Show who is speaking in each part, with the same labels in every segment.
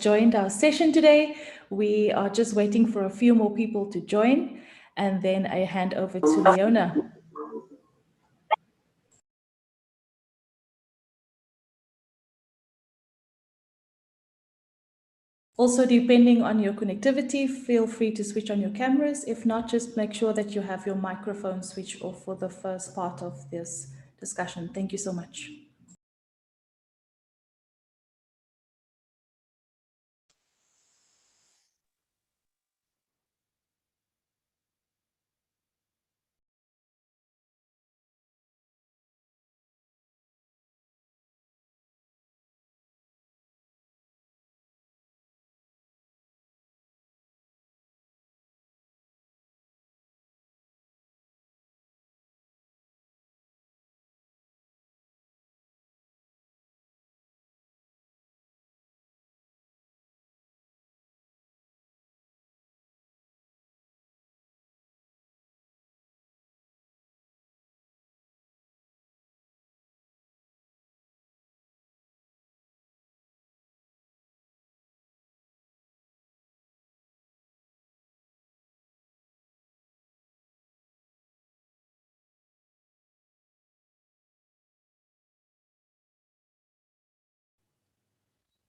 Speaker 1: joined our session today. We are just waiting for a few more people to join, and then I hand over to Leona. Also, depending on your connectivity, feel free to switch on your cameras. If not, just make sure that you have your microphone switched off for the first part of this discussion. Thank you so much.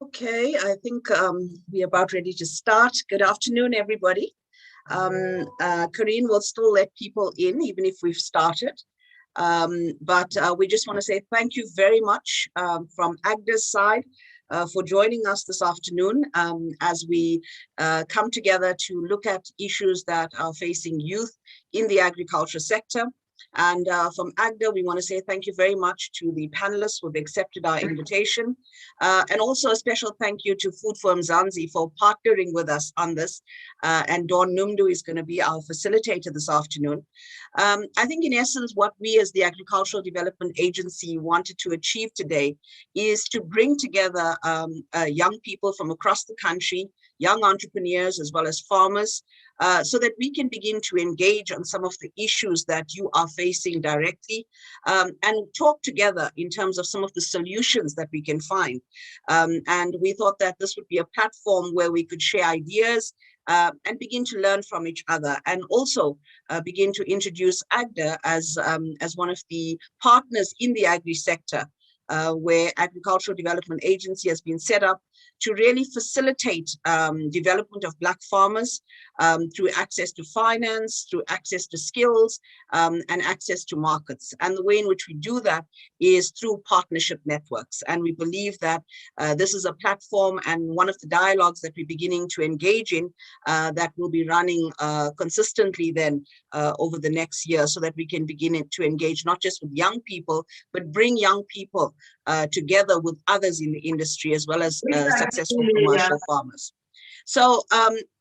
Speaker 2: Okay, I think we're about ready to start. Good afternoon, everybody. Karine will still let people in, even if we've started. But we just want to say thank you very much from AGDA's side for joining us this afternoon as we come together to look at issues that are facing youth in the agriculture sector. And from AGDA, we want to say thank you very much to the panelists who have accepted our invitation. And also a special thank you to Food for Mzansi for partnering with us on this. And Noemdoe is going to be our facilitator this afternoon. I think in essence, what we as the Agricultural Development Agency wanted to achieve today is to bring together young people from across the country, young entrepreneurs as well as farmers, so that we can begin to engage on some of the issues that you are facing directly and talk together in terms of some of the solutions that we can find. And we thought that this would be a platform where we could share ideas and begin to learn from each other, and also begin to introduce AGDA as one of the partners in the agri sector, where Agricultural Development Agency has been set up to really facilitate development of Black farmers through access to finance, through access to skills, and access to markets. And the way in which we do that is through partnership networks. And we believe that this is a platform and one of the dialogues that we're beginning to engage in that will be running consistently then over the next year, so that we can begin to engage not just with young people, but bring young people together with others in the industry, as well as successful commercial farmers. So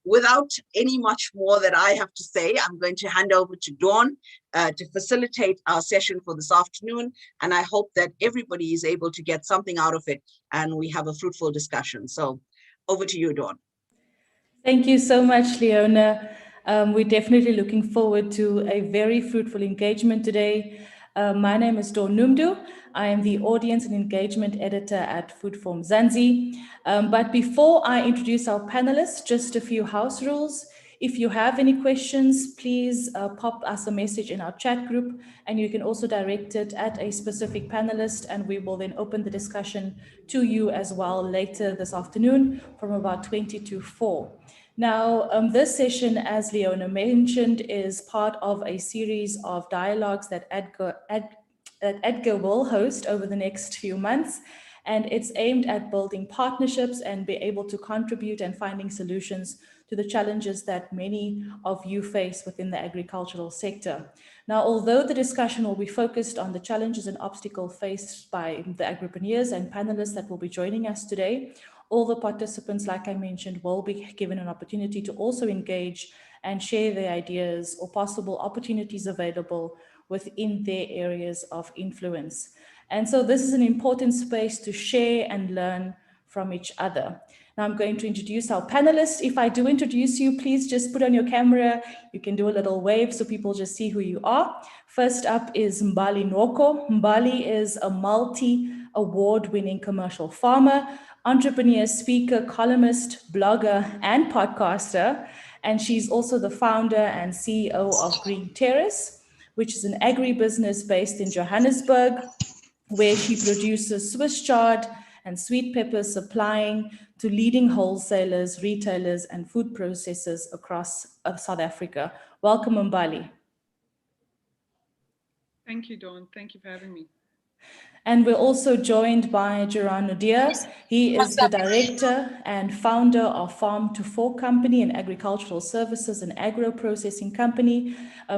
Speaker 2: without any much more that I have to say, I'm going to hand over to Dawn to facilitate our session for this afternoon. And I hope that everybody is able to get something out of it and we have a fruitful discussion. So over to you, Dawn.
Speaker 1: Thank you so much, Leona. We're definitely looking forward to a very fruitful engagement today. My name is Noemdoe. I am the Audience and Engagement Editor at Food for Mzansi. But before I introduce our panelists, just a few house rules. If you have any questions, please pop us a message in our chat group, and you can also direct it at a specific panelist, and we will then open the discussion to you as well later this afternoon from about 20 to 4. Now, this session, as Leona mentioned, is part of a series of dialogues that AGDA will host over the next few months, and it's aimed at building partnerships and be able to contribute and finding solutions to the challenges that many of you face within the agricultural sector. Now, although the discussion will be focused on the challenges and obstacles faced by the agripreneurs and panelists that will be joining us today, all the participants, like I mentioned, will be given an opportunity to also engage and share their ideas or possible opportunities available within their areas of influence. And so this is an important space to share and learn from each other. Now I'm going to introduce our panelists. If I do introduce you, please just put on your camera. You can do a little wave so people just see who you are. First up is Mbali Nwoko. Mbali is a multi-award-winning commercial farmer, entrepreneur, speaker, columnist, blogger, and podcaster. And she's also the founder and CEO of Green Terrace, which is an agribusiness based in Johannesburg, where she produces Swiss chard and sweet peppers, supplying to leading wholesalers, retailers, and food processors across South Africa. Welcome, Mbali.
Speaker 3: Thank you, Dawn. Thank you for having me.
Speaker 1: And we're also joined by Jerann Naidoo. He is the director and founder of Farm to Fork Company, an agricultural services and agro-processing company.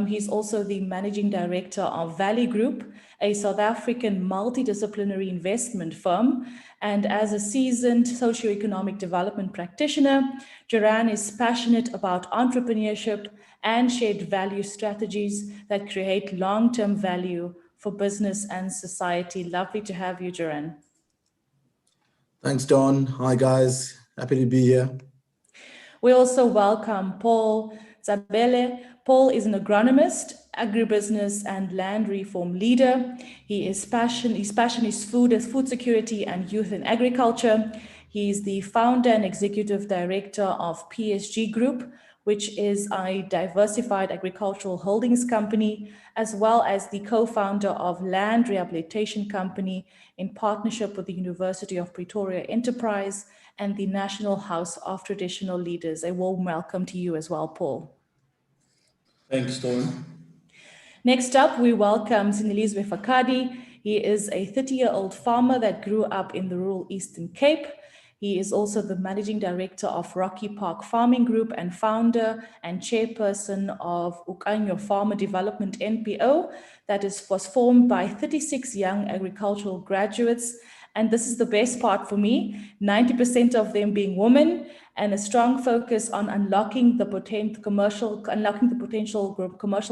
Speaker 1: He's also the managing director of Valley Group, a South African multidisciplinary investment firm. And as a seasoned socioeconomic development practitioner, Jerann is passionate about entrepreneurship and shared value strategies that create long-term value for business and society. Lovely to have you, Jerann.
Speaker 4: Thanks, Dawn. Hi, guys. Happy to be here.
Speaker 1: We also welcome Paul Ntshabele. Paul is an agronomist, agribusiness and land reform leader. His passion is food security and youth in agriculture. He is the founder and executive director of PSG Group, which is a diversified agricultural holdings company, as well as the co-founder of Land Rehabilitation Company in partnership with the University of Pretoria Enterprise and the National House of Traditional Leaders. A warm welcome to you as well, Paul.
Speaker 4: Thanks, Dawn.
Speaker 1: Next up, we welcome Sinelizwi Fakade. He is a 30-year-old farmer that grew up in the rural Eastern Cape. He is also the managing director of Rocky Park Farming Group and founder and chairperson of Ukanyo Farmer Development NPO that was formed by 36 young agricultural graduates. And this is the best part for me, 90% of them being women, and a strong focus on unlocking the commercial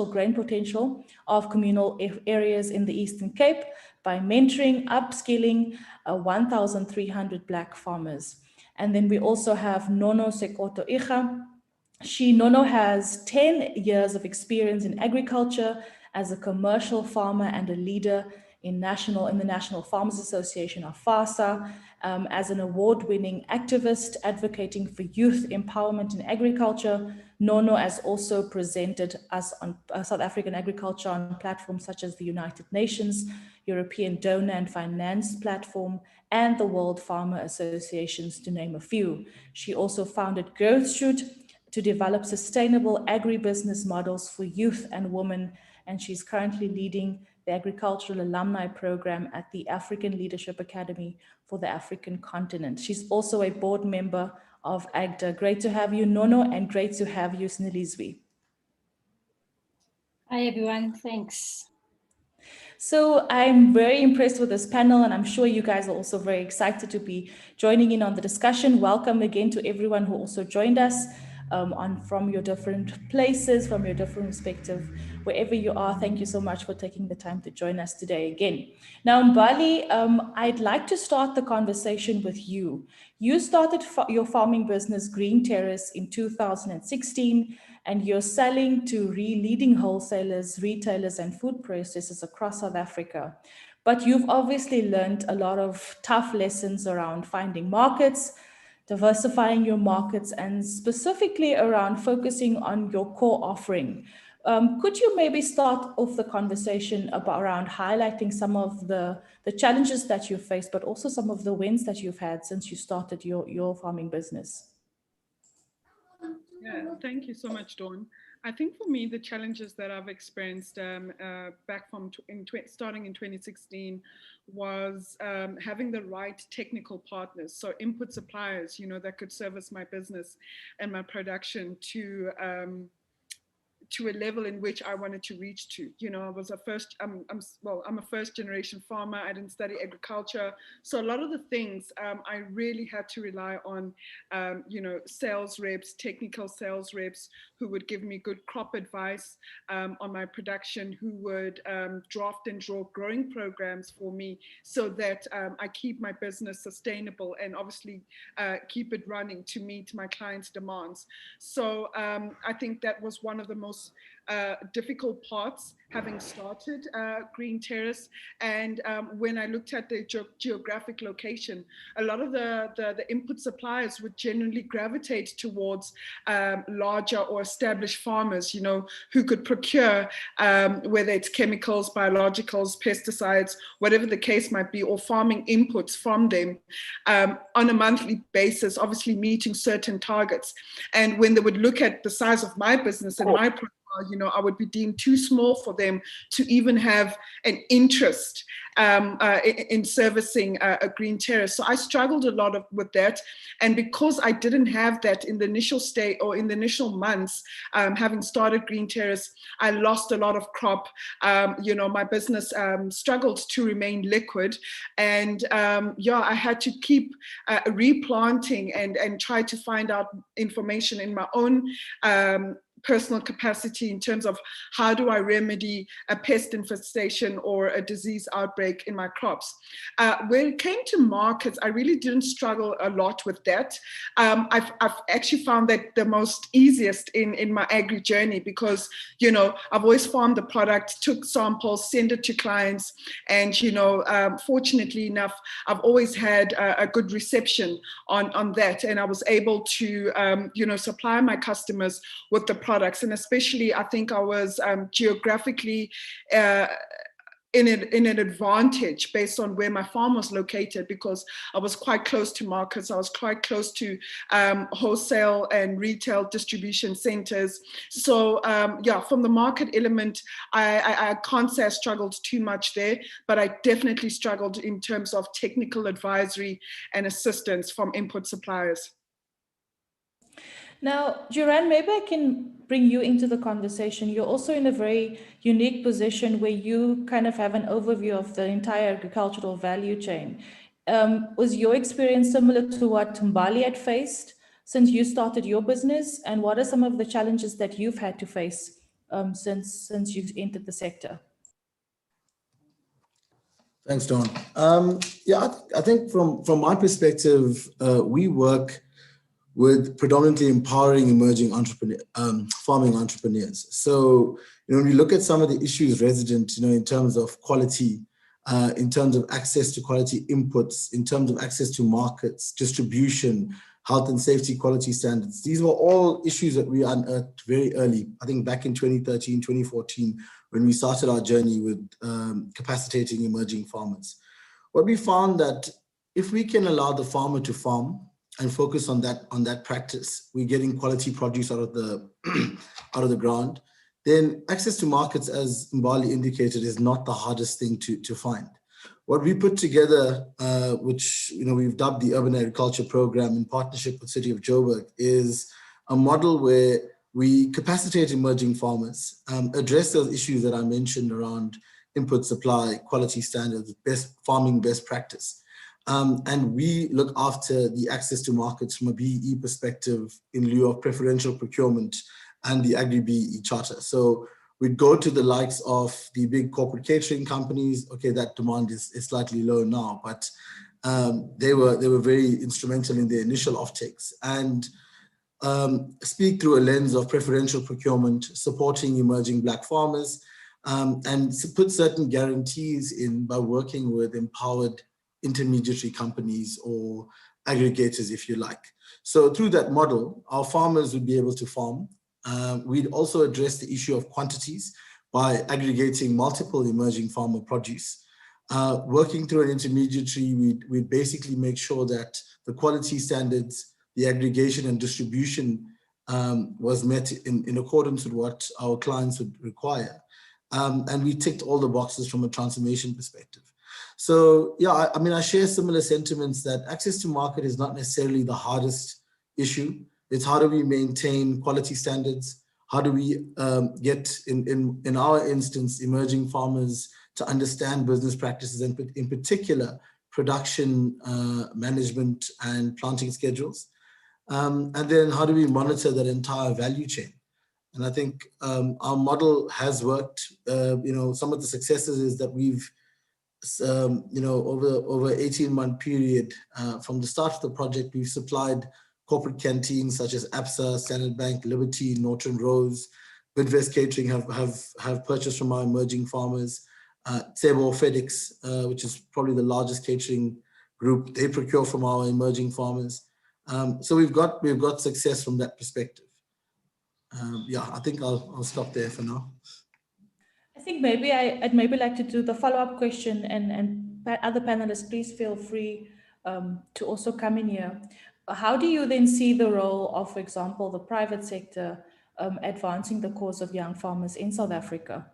Speaker 1: grain potential of communal areas in the Eastern Cape by mentoring, upskilling 1,300 Black farmers. And then we also have Nono Sekhoto. Nono has 10 years of experience in agriculture as a commercial farmer and a leader in the National Farmers Association of FASA, as an award-winning activist advocating for youth empowerment in agriculture. Nono has also presented us on South African agriculture on platforms such as the United Nations, European Donor and Finance Platform, and the World Farmer Associations, to name a few. She also founded Growth Shoot to develop sustainable agribusiness models for youth and women, and she's currently leading the Agricultural Alumni Program at the African Leadership Academy for the African continent. She's also a board member of AGDA. Great to have you, Nono, and great to have you, Sinelizwi.
Speaker 5: Hi, everyone. Thanks.
Speaker 1: So I'm very impressed with this panel, and I'm sure you guys are also very excited to be joining in on the discussion. Welcome again to everyone who also joined us from your different places, from your different perspective, wherever you are. Thank you so much for taking the time to join us today again. Now, Mbali, I'd like to start the conversation with you. You started your farming business, Green Terrace, in 2016, and you're selling to leading wholesalers, retailers, and food processors across South Africa. But you've obviously learned a lot of tough lessons around finding markets, diversifying your markets, and specifically around focusing on your core offering. Could you maybe start off the conversation around highlighting some of the challenges that you've faced, but also some of the wins that you've had since you started your farming business?
Speaker 3: Yeah, thank you so much, Dawn. I think for me, the challenges that I've experienced back from starting in 2016 was having the right technical partners, so input suppliers, that could service my business and my production to a level in which I wanted to reach to. I was I'm a first generation farmer. I didn't study agriculture. So a lot of the things I really had to rely on, sales reps, technical sales reps who would give me good crop advice on my production, who would draft and draw growing programs for me so that I keep my business sustainable and obviously keep it running to meet my clients' demands. So I think that was one of the most difficult parts having started Green Terrace. And when I looked at the geographic location, a lot of the input suppliers would generally gravitate towards larger or established farmers, you know, who could procure, whether it's chemicals, biologicals, pesticides, whatever the case might be, or farming inputs from them on a monthly basis, obviously meeting certain targets. And when they would look at the size of my business and my profile, you know, I would be deemed too small for them to even have an interest in servicing a Green Terrace. So I struggled a lot with that. And because I didn't have that in the initial state or in the initial months, having started Green Terrace, I lost a lot of crop. You know, my business struggled to remain liquid. And yeah, I had to keep replanting and try to find out information in my own personal capacity in terms of how do I remedy a pest infestation or a disease outbreak in my crops. When it came to markets, I really didn't struggle a lot with that. I've actually found that the most easiest in my agri journey because, you know, I've always farmed the product, took samples, sent it to clients, and, you know, fortunately enough, I've always had a good reception on that, and I was able to, you know, supply my customers with the products. And especially, I think I was geographically in an advantage based on where my farm was located, because I was quite close to markets. I was quite close to wholesale and retail distribution centers. So yeah, from the market element, I can't say I struggled too much there, but I definitely struggled in terms of technical advisory and assistance from input suppliers.
Speaker 1: Now, Jerann, maybe I can bring you into the conversation. You're also in a very unique position where you kind of have an overview of the entire agricultural value chain. Was your experience similar to what Mbali had faced since you started your business? And what are some of the challenges that you've had to face since you've entered the sector?
Speaker 4: Thanks, Dawn. Yeah, I think from my perspective, we work with predominantly empowering emerging farming entrepreneurs. So, you know, when we look at some of the issues resident, you know, in terms of quality, in terms of access to quality inputs, in terms of access to markets, distribution, health and safety quality standards, these were all issues that we unearthed very early, I think back in 2013, 2014, when we started our journey with capacitating emerging farmers. What we found that if we can allow the farmer to farm, and focus on that practice, we're getting quality produce out of the ground, then access to markets, as Mbali indicated, is not the hardest thing to find. What we put together, which, you know, we've dubbed the Urban Agriculture Program in partnership with City of Joburg, is a model where we capacitate emerging farmers, address those issues that I mentioned around input supply, quality standards, farming best practice. And we look after the access to markets from a BEE perspective in lieu of preferential procurement and the Agri-BEE Charter. So we'd go to the likes of the big corporate catering companies. Okay, that demand is slightly low now, but they were very instrumental in their initial offtakes, and speak through a lens of preferential procurement, supporting emerging Black farmers, and put certain guarantees in by working with empowered intermediary companies or aggregators, if you like. So through that model, our farmers would be able to farm. We'd also address the issue of quantities by aggregating multiple emerging farmer produce. Working through an intermediary, we'd basically make sure that the quality standards, the aggregation and distribution was met in accordance with what our clients would require. And we ticked all the boxes from a transformation perspective. So yeah, I mean, I share similar sentiments that access to market is not necessarily the hardest issue. It's how do we maintain quality standards? How do we get, in our instance, emerging farmers to understand business practices, and in particular, production management and planting schedules? And then how do we monitor that entire value chain? And I think our model has worked. You know, some of the successes is that we've, you know, over 18-month period, from the start of the project, we've supplied corporate canteens such as ABSA, Standard Bank, Liberty, Norton Rose, Bidvest Catering have purchased from our emerging farmers. Tsebo FedEx, which is probably the largest catering group, they procure from our emerging farmers. So we've got success from that perspective. Yeah, I think I'll stop there for now.
Speaker 1: I think maybe I'd maybe like to do the follow-up question, and other panelists, please feel free to also come in here. How do you then see the role of, for example, the private sector advancing the cause of young farmers in South Africa?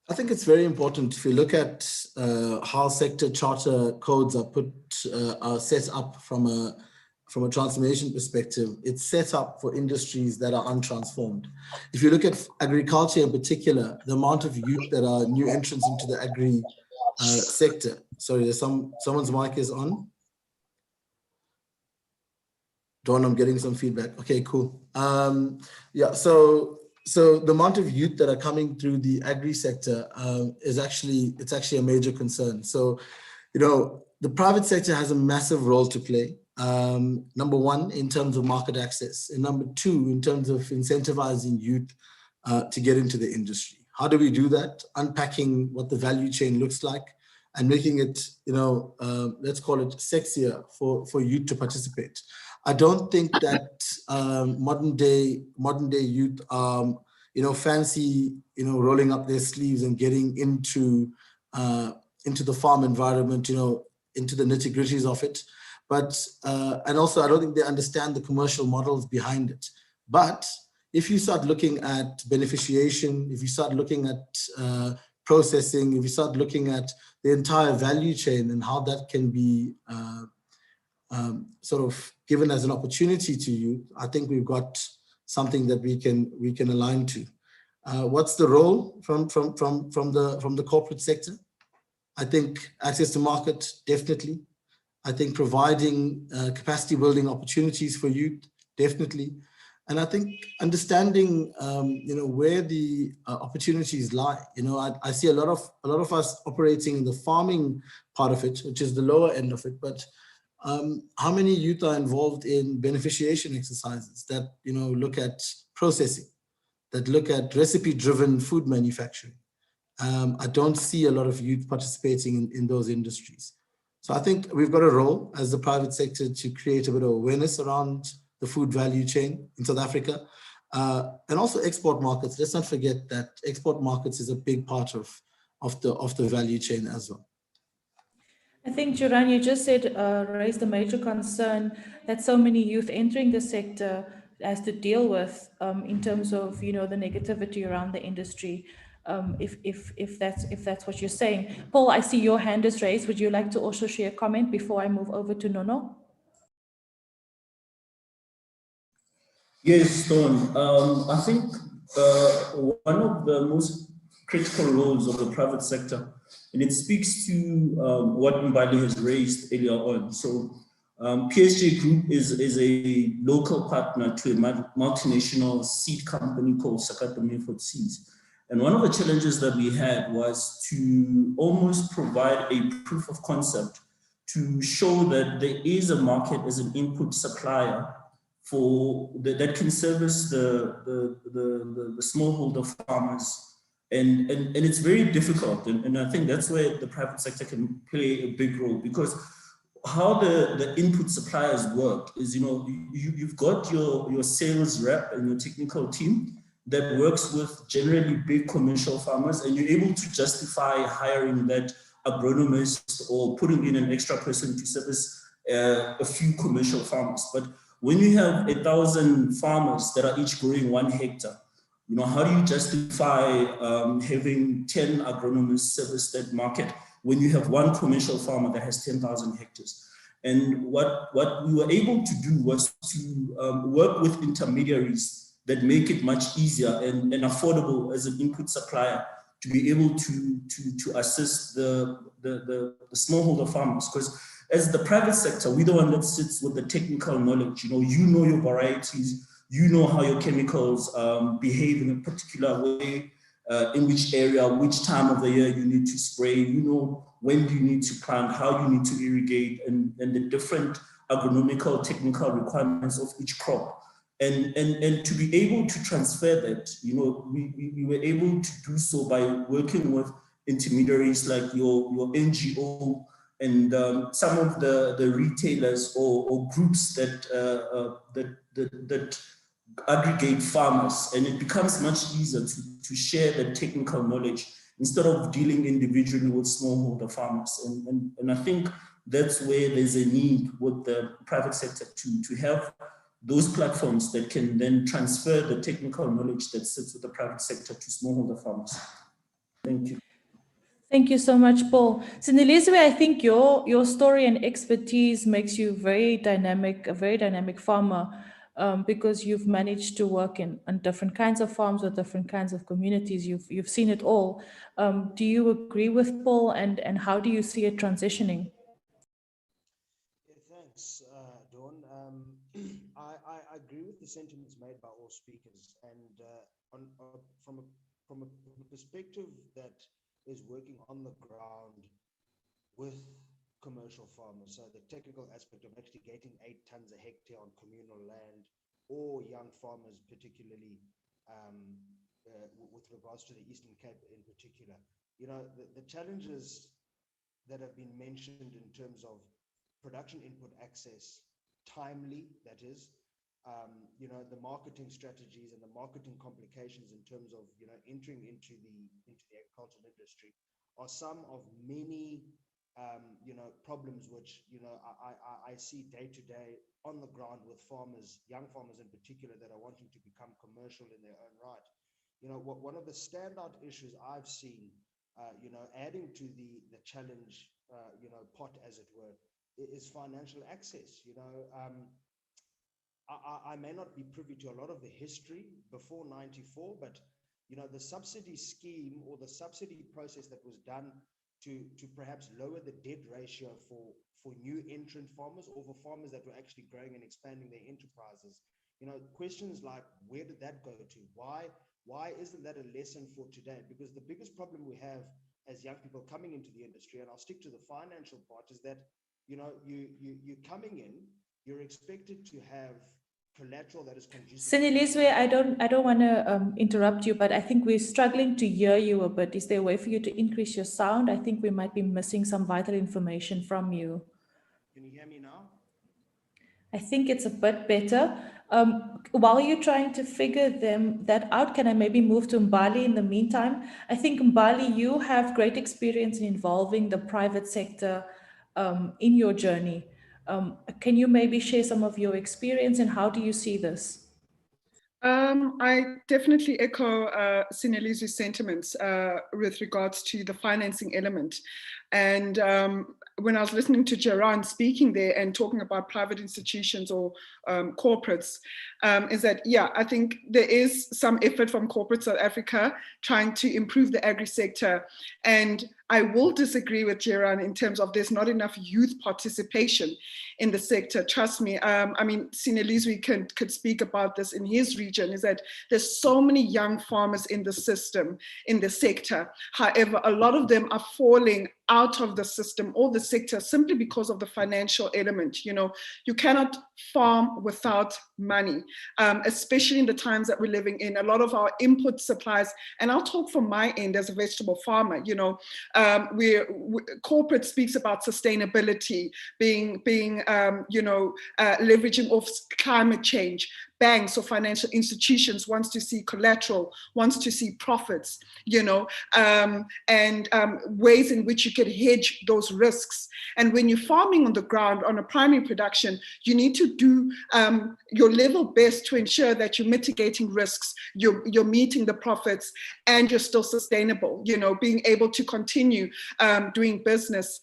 Speaker 4: I think it's very important. If you look at how sector charter codes are set up from a transformation perspective, it's set up for industries that are untransformed. If you look at agriculture in particular, the amount of youth that are new entrants into the agri sector. Sorry, there's someone's mic is on. Dawn, I'm getting some feedback. Okay, cool. Yeah, so the amount of youth that are coming through the agri sector is actually a major concern. So, you know, the private sector has a massive role to play. Number one, in terms of market access, and number two, in terms of incentivizing youth to get into the industry. How do we do that? Unpacking what the value chain looks like and making it, you know, let's call it sexier for youth to participate. I don't think that modern day youth, you know, fancy, you know, rolling up their sleeves and getting into the farm environment, you know, into the nitty-gritties of it. But and also, I don't think they understand the commercial models behind it. But if you start looking at beneficiation, if you start looking at processing, if you start looking at the entire value chain and how that can be sort of given as an opportunity to you, I think we've got something that we can align to. What's the role from the corporate sector? I think access to market, definitely. I think providing capacity building opportunities for youth, definitely. And I think understanding, you know, where the opportunities lie. You know, I see a lot of us operating in the farming part of it, which is the lower end of it. But how many youth are involved in beneficiation exercises that, you know, look at processing, that look at recipe-driven food manufacturing? I don't see a lot of youth participating in those industries. So I think we've got a role as the private sector to create a bit of awareness around the food value chain in South Africa, and also export markets. Let's not forget that export markets is a big part of the value chain as well.
Speaker 1: I think, Jerann, you just said, raised a major concern that so many youth entering the sector has to deal with in terms of, you know, the negativity around the industry. If that's what you're saying. Paul, I see your hand is raised. Would you like to also share a comment before I move over to Nono?
Speaker 6: Yes, Dawn. I think one of the most critical roles of the private sector, and it speaks to what Mbali has raised earlier on. So PSG Group is a local partner to a multinational seed company called Sekhoto Seeds. And one of the challenges that we had was to almost provide a proof of concept to show that there is a market as an input supplier for that can service the smallholder farmers. And it's very difficult. And I think that's where the private sector can play a big role, because how the input suppliers work is, you know, you've got your sales rep and your technical team that works with generally big commercial farmers, and you're able to justify hiring that agronomist or putting in an extra person to service a few commercial farmers. But when you have 1,000 farmers that are each growing 1 hectare, you know, how do you justify having 10 agronomists service that market when you have one commercial farmer that has 10,000 hectares? And what we were able to do was to work with intermediaries that make it much easier and affordable as an input supplier to be able to assist the smallholder farmers. Because as the private sector, we're the one that sits with the technical knowledge. You know your varieties, you know how your chemicals behave in a particular way, in which area, which time of the year you need to spray, you know when do you need to plant, how you need to irrigate, and the different agronomical technical requirements of each crop. And to be able to transfer that, you know, we were able to do so by working with intermediaries like your NGO and some of the retailers or groups that aggregate farmers, and it becomes much easier to share the technical knowledge instead of dealing individually with smallholder farmers. And I think that's where there's a need with the private sector to have those platforms that can then transfer the technical knowledge that sits with the private sector to smallholder farmers. Thank you.
Speaker 1: Thank you so much, Paul. Sinelizwi, I think your story and expertise makes you a very dynamic farmer, because you've managed to work on different kinds of farms with different kinds of communities. You've seen it all. Do you agree with Paul, and how do you see it transitioning?
Speaker 7: Yeah, thanks, Dawn. I agree with the sentiments made by all speakers, and from a perspective that is working on the ground with commercial farmers, so the technical aspect of actually getting 8 tons a hectare on communal land, or young farmers, particularly with regards to the Eastern Cape in particular. You know, the challenges that have been mentioned in terms of production input access, timely, that is, you know, the marketing strategies and the marketing complications in terms of, you know, entering into the agricultural industry are some of many, you know, problems which, you know, I see day to day on the ground with farmers, young farmers in particular, that are wanting to become commercial in their own right. You know, one of the standout issues I've seen, you know, adding to the challenge, you know, pot, as it were, is financial access. You know, I may not be privy to a lot of the history before 94, but, you know, the subsidy scheme or the subsidy process that was done to perhaps lower the debt ratio for new entrant farmers, or for farmers that were actually growing and expanding their enterprises. You know, questions like, where did that go to? Why isn't that a lesson for today? Because the biggest problem we have as young people coming into the industry, and I'll stick to the financial part, is that, you know, you're coming in, you're expected to have collateral that is conducive.
Speaker 1: Sinelizwi, I don't want to interrupt you, but I think we're struggling to hear you a bit. Is there a way for you to increase your sound? I think we might be missing some vital information from you.
Speaker 7: Can you hear me now?
Speaker 1: I think it's a bit better. While you're trying to figure that out, can I maybe move to Mbali in the meantime? I think, Mbali, you have great experience in involving the private sector in your journey. Can you maybe share some of your experience, and how do you see this?
Speaker 3: I definitely echo Sinelizwi's sentiments with regards to the financing element. And when I was listening to Jerann speaking there and talking about private institutions or corporates, is that, yeah, I think there is some effort from corporate South Africa trying to improve the agri sector. And I will disagree with Jerann in terms of there's not enough youth participation in the sector. Trust me. I mean, Sinelizwi could speak about this in his region, is that there's so many young farmers in the system, in the sector. However, a lot of them are falling out of the system or the sector simply because of the financial element. You know, you cannot farm without money, especially in the times that we're living in. A lot of our input supplies, and I'll talk from my end as a vegetable farmer, you know, corporate speaks about sustainability, being you know, leveraging off climate change. Banks or financial institutions wants to see collateral, wants to see profits, you know, and ways in which you can hedge those risks. And when you're farming on the ground on a primary production, you need to do your level best to ensure that you're mitigating risks, you're meeting the profits, and you're still sustainable, you know, being able to continue doing business,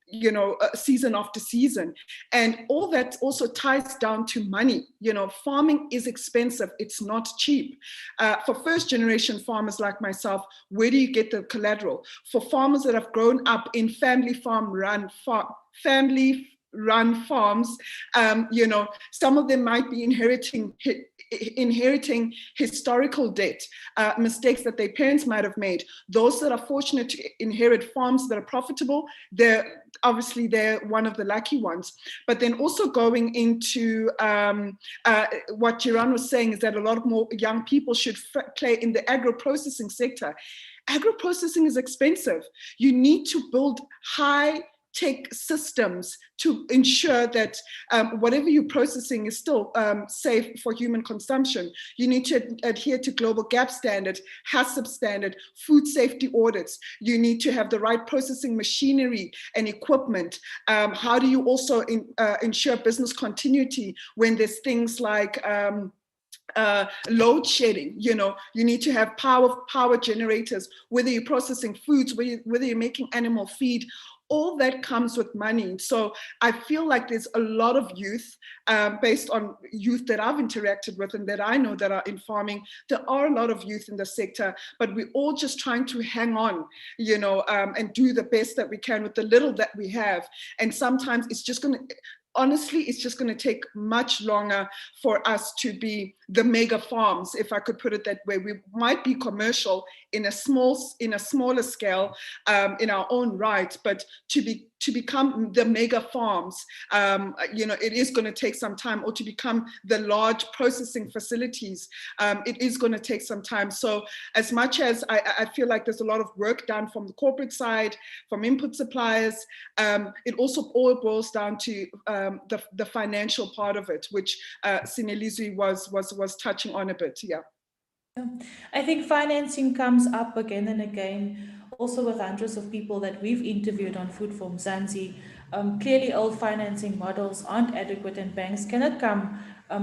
Speaker 3: you know, season after season. And all that also ties down to money. You know, farming is expensive. It's not cheap. For first generation farmers like myself, where do you get the collateral? For farmers that have grown up in family run farms, you know, some of them might be inheriting historical debt, mistakes that their parents might have made. Those that are fortunate to inherit farms that are profitable, they're one of the lucky ones. But then also going into what Jerann was saying is that a lot of more young people should play in the agro-processing sector. Agro-processing is expensive. You need to build high-tech systems to ensure that whatever you're processing is still safe for human consumption. You need to adhere to global GAP standard, HACCP standard, food safety audits. You need to have the right processing machinery and equipment. How do you also ensure business continuity when there's things like load shedding? You know, you need to have power generators, whether you're processing foods, whether you're making animal feed. All that comes with money. So I feel like there's a lot of youth, based on youth that I've interacted with and that I know that are in farming. There are a lot of youth in the sector, but we're all just trying to hang on, you know, and do the best that we can with the little that we have. And sometimes it's just honestly, it's just going to take much longer for us to be the mega farms, if I could put it that way. We might be commercial in a smaller scale, in our own right, but to become the mega farms, you know, it is going to take some time, or to become the large processing facilities, it is going to take some time. So as much as I feel like there's a lot of work done from the corporate side, from input suppliers, it also all boils down to the financial part of it, which Sinelizwi was touching on a bit. Yeah.
Speaker 1: I think financing comes up again and again, also with hundreds of people that we've interviewed on Food for Mzansi. Clearly, old financing models aren't adequate, and banks cannot come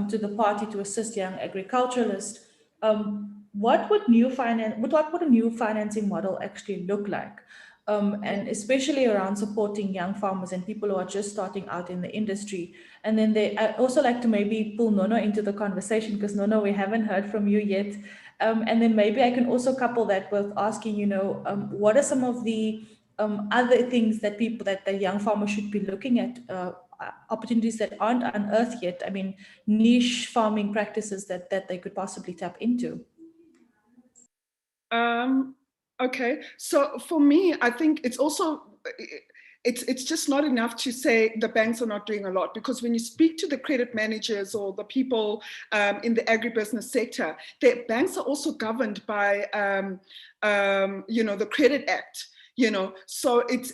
Speaker 1: to the party to assist young agriculturalists. What would a new financing model actually look like? And especially around supporting young farmers and people who are just starting out in the industry. And then I also like to maybe pull Nono into the conversation, because Nono, we haven't heard from you yet. And then maybe I can also couple that with asking, you know, what are some of the other things that the young farmers should be looking at, opportunities that aren't unearthed yet? I mean, niche farming practices that they could possibly tap into.
Speaker 3: Okay, so for me, I think it's also, it's just not enough to say the banks are not doing a lot, because when you speak to the credit managers or the people in the agribusiness sector, the banks are also governed by, you know, the Credit Act, you know, so it's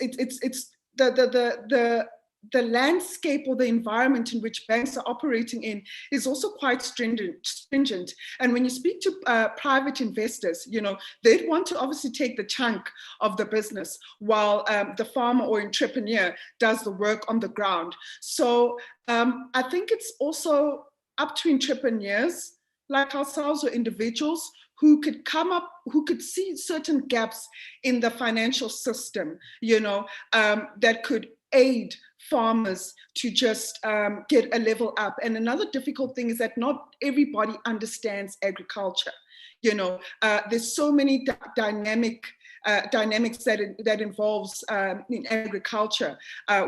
Speaker 3: the landscape or the environment in which banks are operating in is also quite stringent. And when you speak to private investors, you know, they'd want to obviously take the chunk of the business while the farmer or entrepreneur does the work on the ground. So I think it's also up to entrepreneurs like ourselves or individuals who could come up, who could see certain gaps in the financial system, you know, that could aid farmers to just get a level up. And another difficult thing is that not everybody understands agriculture. You know, there's so many dynamics that involves in agriculture,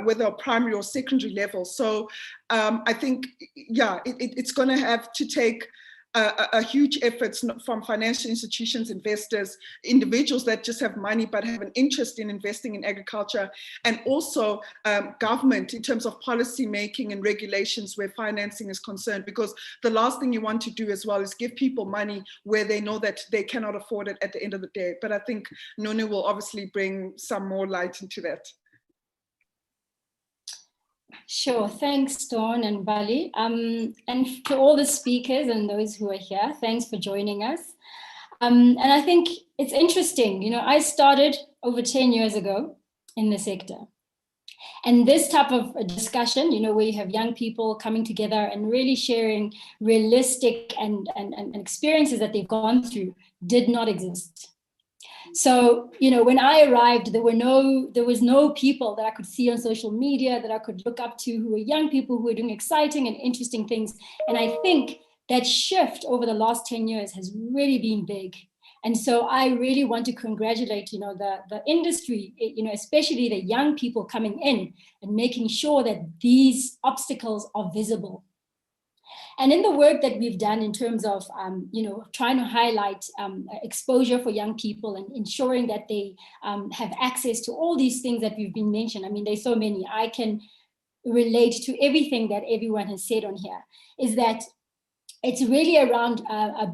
Speaker 3: whether primary or secondary level. So I think, yeah, it's going to have to take a huge effort from financial institutions, investors, individuals that just have money but have an interest in investing in agriculture, and also government in terms of policy making and regulations where financing is concerned, because the last thing you want to do as well is give people money where they know that they cannot afford it at the end of the day. But I think Nono will obviously bring some more light into that.
Speaker 5: Sure, thanks Dawn and Mbali. And to all the speakers and those who are here, thanks for joining us. And I think it's interesting, you know, I started over 10 years ago in the sector. And this type of a discussion, you know, where you have young people coming together and really sharing realistic and experiences that they've gone through, did not exist. So, you know, when I arrived, there was no people that I could see on social media that I could look up to who were young people who were doing exciting and interesting things. And I think that shift over the last 10 years has really been big. And so I really want to congratulate, the industry, especially the young people coming in and making sure that these obstacles are visible. And in the work that we've done in terms of, trying to highlight exposure for young people and ensuring that they have access to all these things that we've been mentioned. I mean, there's so many. I can relate to everything that everyone has said on here, is that it's really around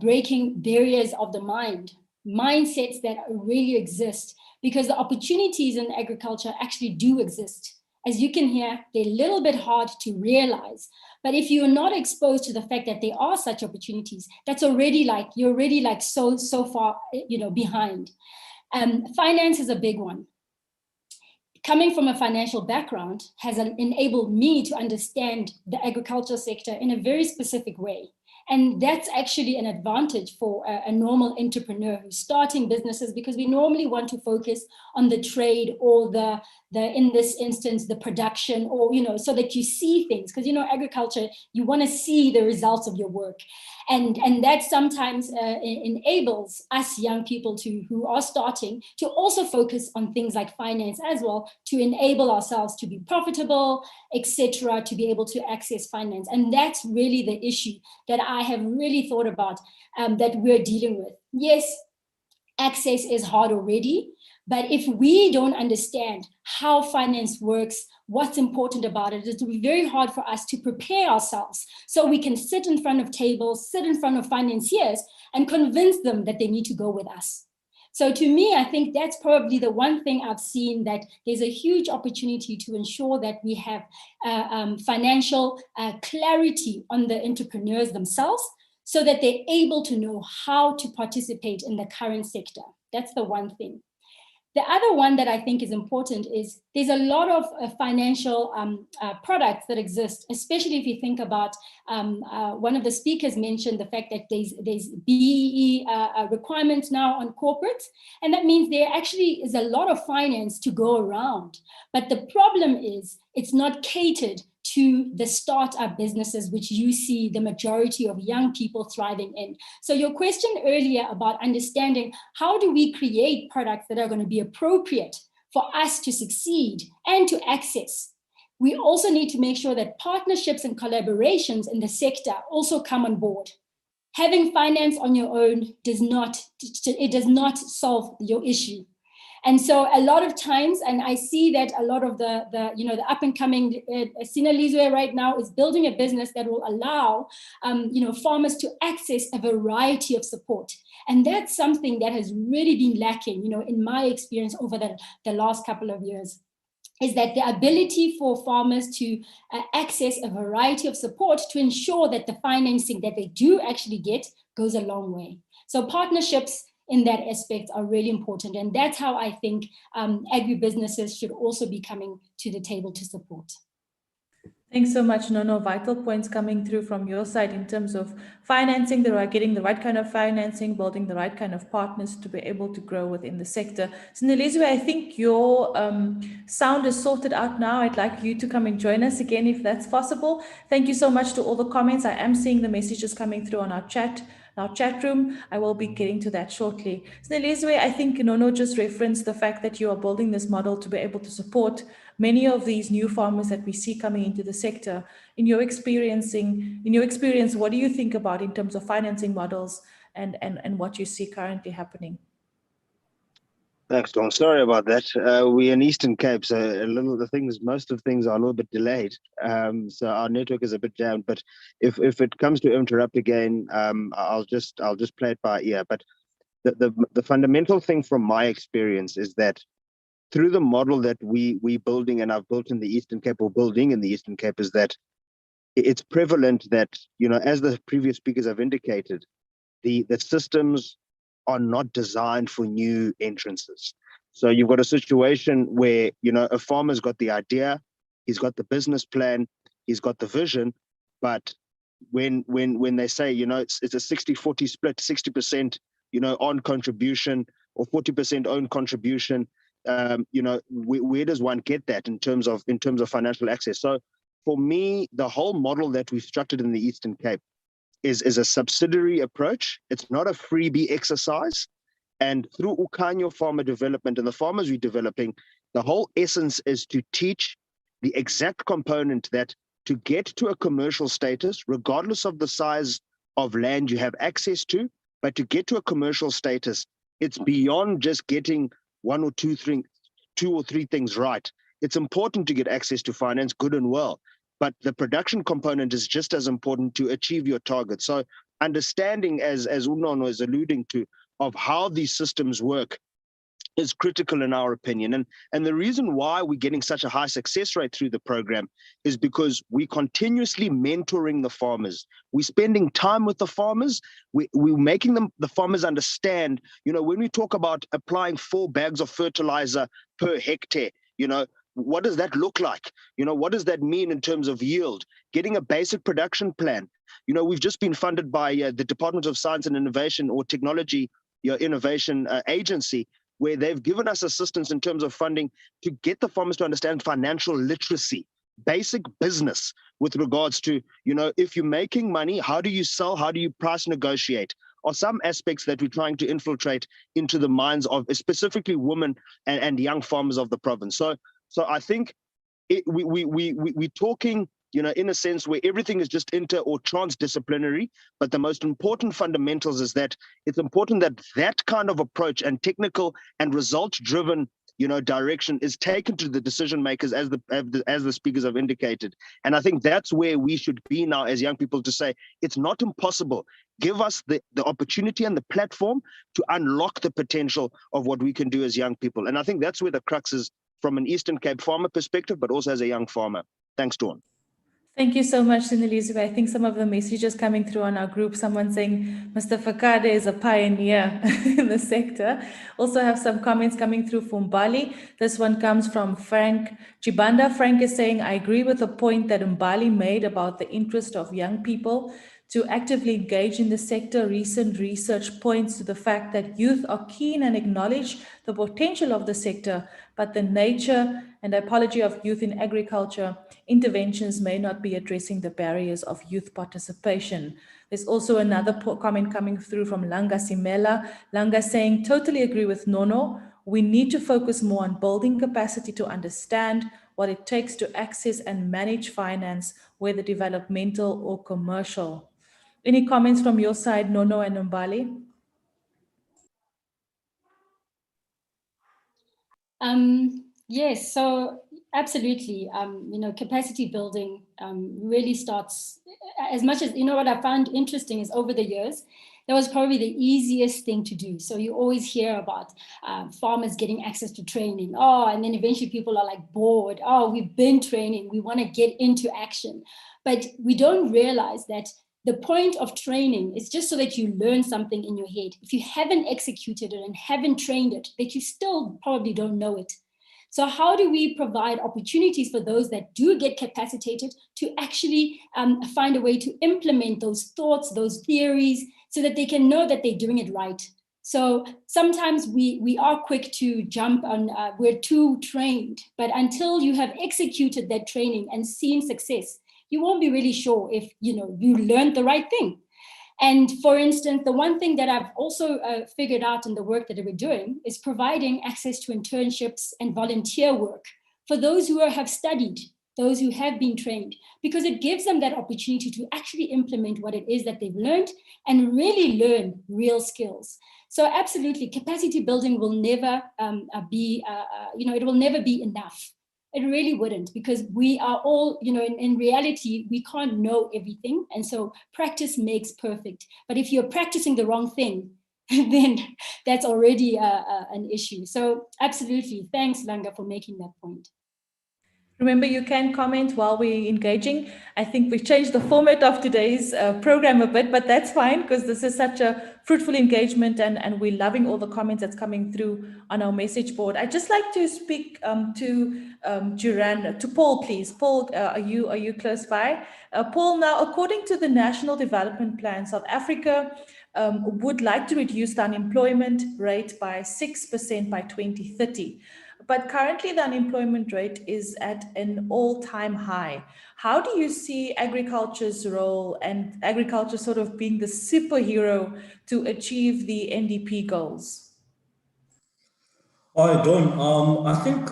Speaker 5: breaking barriers of the mind, mindsets that really exist, because the opportunities in agriculture actually do exist. As you can hear, they're a little bit hard to realize. But if you're not exposed to the fact that there are such opportunities, that's already you're already so far, behind. Finance is a big one. Coming from a financial background has enabled me to understand the agriculture sector in a very specific way. And that's actually an advantage for a normal entrepreneur who's starting businesses, because we normally want to focus on the trade or the in this instance, the production, or, so that you see things, because, agriculture, you want to see the results of your work. And that sometimes enables us young people who are starting to also focus on things like finance as well, to enable ourselves to be profitable, etc., to be able to access finance. And that's really the issue that I have really thought about, that we're dealing with. Yes, access is hard already, but if we don't understand how finance works, what's important about it, it will be very hard for us to prepare ourselves so we can sit in front of tables, sit in front of financiers and convince them that they need to go with us. So to me, I think that's probably the one thing I've seen, that there's a huge opportunity to ensure that we have financial clarity on the entrepreneurs themselves, so that they're able to know how to participate in the current sector. That's the one thing. The other one that I think is important is there's a lot of financial products that exist, especially if you think about, one of the speakers mentioned the fact that there's BEE requirements now on corporates, and that means there actually is a lot of finance to go around. But the problem is it's not catered to the startup businesses, which you see the majority of young people thriving in. So your question earlier about understanding how do we create products that are going to be appropriate for us to succeed and to access. We also need to make sure that partnerships and collaborations in the sector also come on board. Having finance on your own does not solve your issue. And so a lot of times, and I see that a lot of the up and coming Sinelizwi right now is building a business that will allow farmers to access a variety of support. And that's something that has really been lacking, in my experience over the last couple of years, is that the ability for farmers to access a variety of support to ensure that the financing that they do actually get goes a long way. So partnerships in that aspect are really important. And that's how I think agribusinesses should also be coming to the table to support.
Speaker 1: Thanks so much, Nono. Vital points coming through from your side in terms of financing, getting the right kind of financing, building the right kind of partners to be able to grow within the sector. Sinelizwi, I think your sound is sorted out now. I'd like you to come and join us again if that's possible. Thank you so much to all the comments. I am seeing the messages coming through on our chat room. I will be getting to that shortly. Sinelizwi, I think Nono just referenced the fact that you are building this model to be able to support many of these new farmers that we see coming into the sector. In your experience, what do you think about in terms of financing models and what you see currently happening?
Speaker 8: Thanks, Dawn. Sorry about that. We're in Eastern Cape, so most of things are a little bit delayed. So our network is a bit jammed. But if it comes to interrupt again, I'll just play it by ear. But the fundamental thing from my experience is that through the model that we building and I've built in the Eastern Cape, or building in the Eastern Cape, is that it's prevalent that, as the previous speakers have indicated, the systems are not designed for new entrances. So you've got a situation where, a farmer's got the idea, he's got the business plan, he's got the vision, but when they say, it's a 60-40 split, 60%, on contribution or 40% own contribution, where does one get that in terms of financial access? So for me, the whole model that we've structured in the Eastern Cape is a subsidiary approach. It's not a freebie exercise. And through Ukhanyo Farmer Development and the farmers we're developing, the whole essence is to teach the exact component that to get to a commercial status, regardless of the size of land you have access to, but to get to a commercial status, it's beyond just getting two or three things right. It's important to get access to finance, good and well, but the production component is just as important to achieve your target. So understanding, as Unono is alluding to, of how these systems work is critical in our opinion. And the reason why we're getting such a high success rate through the program is because we're continuously mentoring the farmers. We're spending time with the farmers. We're making the farmers understand, when we talk about applying 4 bags of fertilizer per hectare, what does that look like? What does that mean in terms of yield? Getting a basic production plan. We've just been funded by the Department of Science and Innovation or Technology Innovation Agency, where they've given us assistance in terms of funding to get the farmers to understand financial literacy, basic business with regards to, if you're making money, how do you sell? How do you price negotiate? Are some aspects that we're trying to infiltrate into the minds of specifically women and young farmers of the province. So I think we're talking, in a sense where everything is just inter or transdisciplinary, but the most important fundamentals is that it's important that that kind of approach and technical and result-driven, direction is taken to the decision makers, as the speakers have indicated. And I think that's where we should be now as young people, to say it's not impossible. Give us the opportunity and the platform to unlock the potential of what we can do as young people. And I think that's where the crux is from an Eastern Cape farmer perspective, but also as a young farmer. Thanks, Dawn.
Speaker 1: Thank you so much, Sinelizwi. I think some of the messages coming through on our group, someone saying Mr. Fakade is a pioneer in the sector. Also have some comments coming through from Mbali. This one comes from Frank Chibanda. Frank is saying, I agree with the point that Mbali made about the interest of young people to actively engage in the sector. Recent research points to the fact that youth are keen and acknowledge the potential of the sector, but the nature and typology of youth in agriculture interventions may not be addressing the barriers of youth participation. There's also another comment coming through from Langa Simela. Langa saying, totally agree with Nono. We need to focus more on building capacity to understand what it takes to access and manage finance, whether developmental or commercial. Any comments from your side, Nono and Mbali?
Speaker 5: Yes, so absolutely. Capacity building really starts, as much as, what I found interesting is over the years, that was probably the easiest thing to do. So you always hear about farmers getting access to training. And then eventually people are like bored. We've been training. We want to get into action. But we don't realize that the point of training is just so that you learn something in your head. If you haven't executed it and haven't trained it, that you still probably don't know it. So how do we provide opportunities for those that do get capacitated to actually find a way to implement those thoughts, those theories, so that they can know that they're doing it right? So sometimes we are quick to jump on, we're too trained, but until you have executed that training and seen success, you won't be really sure if you learned the right thing. And for instance, the one thing that I've also figured out in the work that we're doing is providing access to internships and volunteer work for those who have studied, those who have been trained, because it gives them that opportunity to actually implement what it is that they've learned and really learn real skills. So absolutely, capacity building will never be, it will never be enough. It really wouldn't, because we are all, in reality, we can't know everything. And so practice makes perfect. But if you're practicing the wrong thing, then that's already an issue. So absolutely. Thanks, Langa, for making that point.
Speaker 1: Remember, you can comment while we're engaging. I think we've changed the format of today's program a bit, but that's fine because this is such a fruitful engagement and we're loving all the comments that's coming through on our message board. I'd just like to speak to Jerann, to Paul, please. Paul, are you close by? Paul, now, according to the National Development Plan, South Africa would like to reduce the unemployment rate by 6% by 2030. But currently the unemployment rate is at an all-time high. How do you see agriculture's role and agriculture sort of being the superhero to achieve the NDP goals?
Speaker 6: I don't. I think,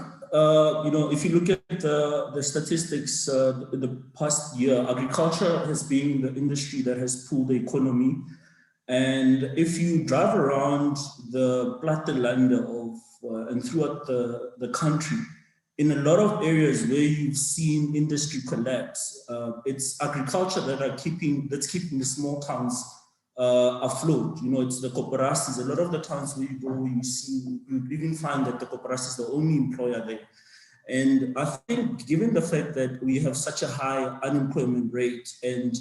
Speaker 6: if you look at the statistics, the past year, agriculture has been the industry that has pulled the economy. And if you drive around the platteland and throughout the country, in a lot of areas where you've seen industry collapse, it's agriculture that's keeping the small towns afloat. It's the corporations. A lot of the towns where you go, you even find that the corporation is the only employer there. And I think given the fact that we have such a high unemployment rate, and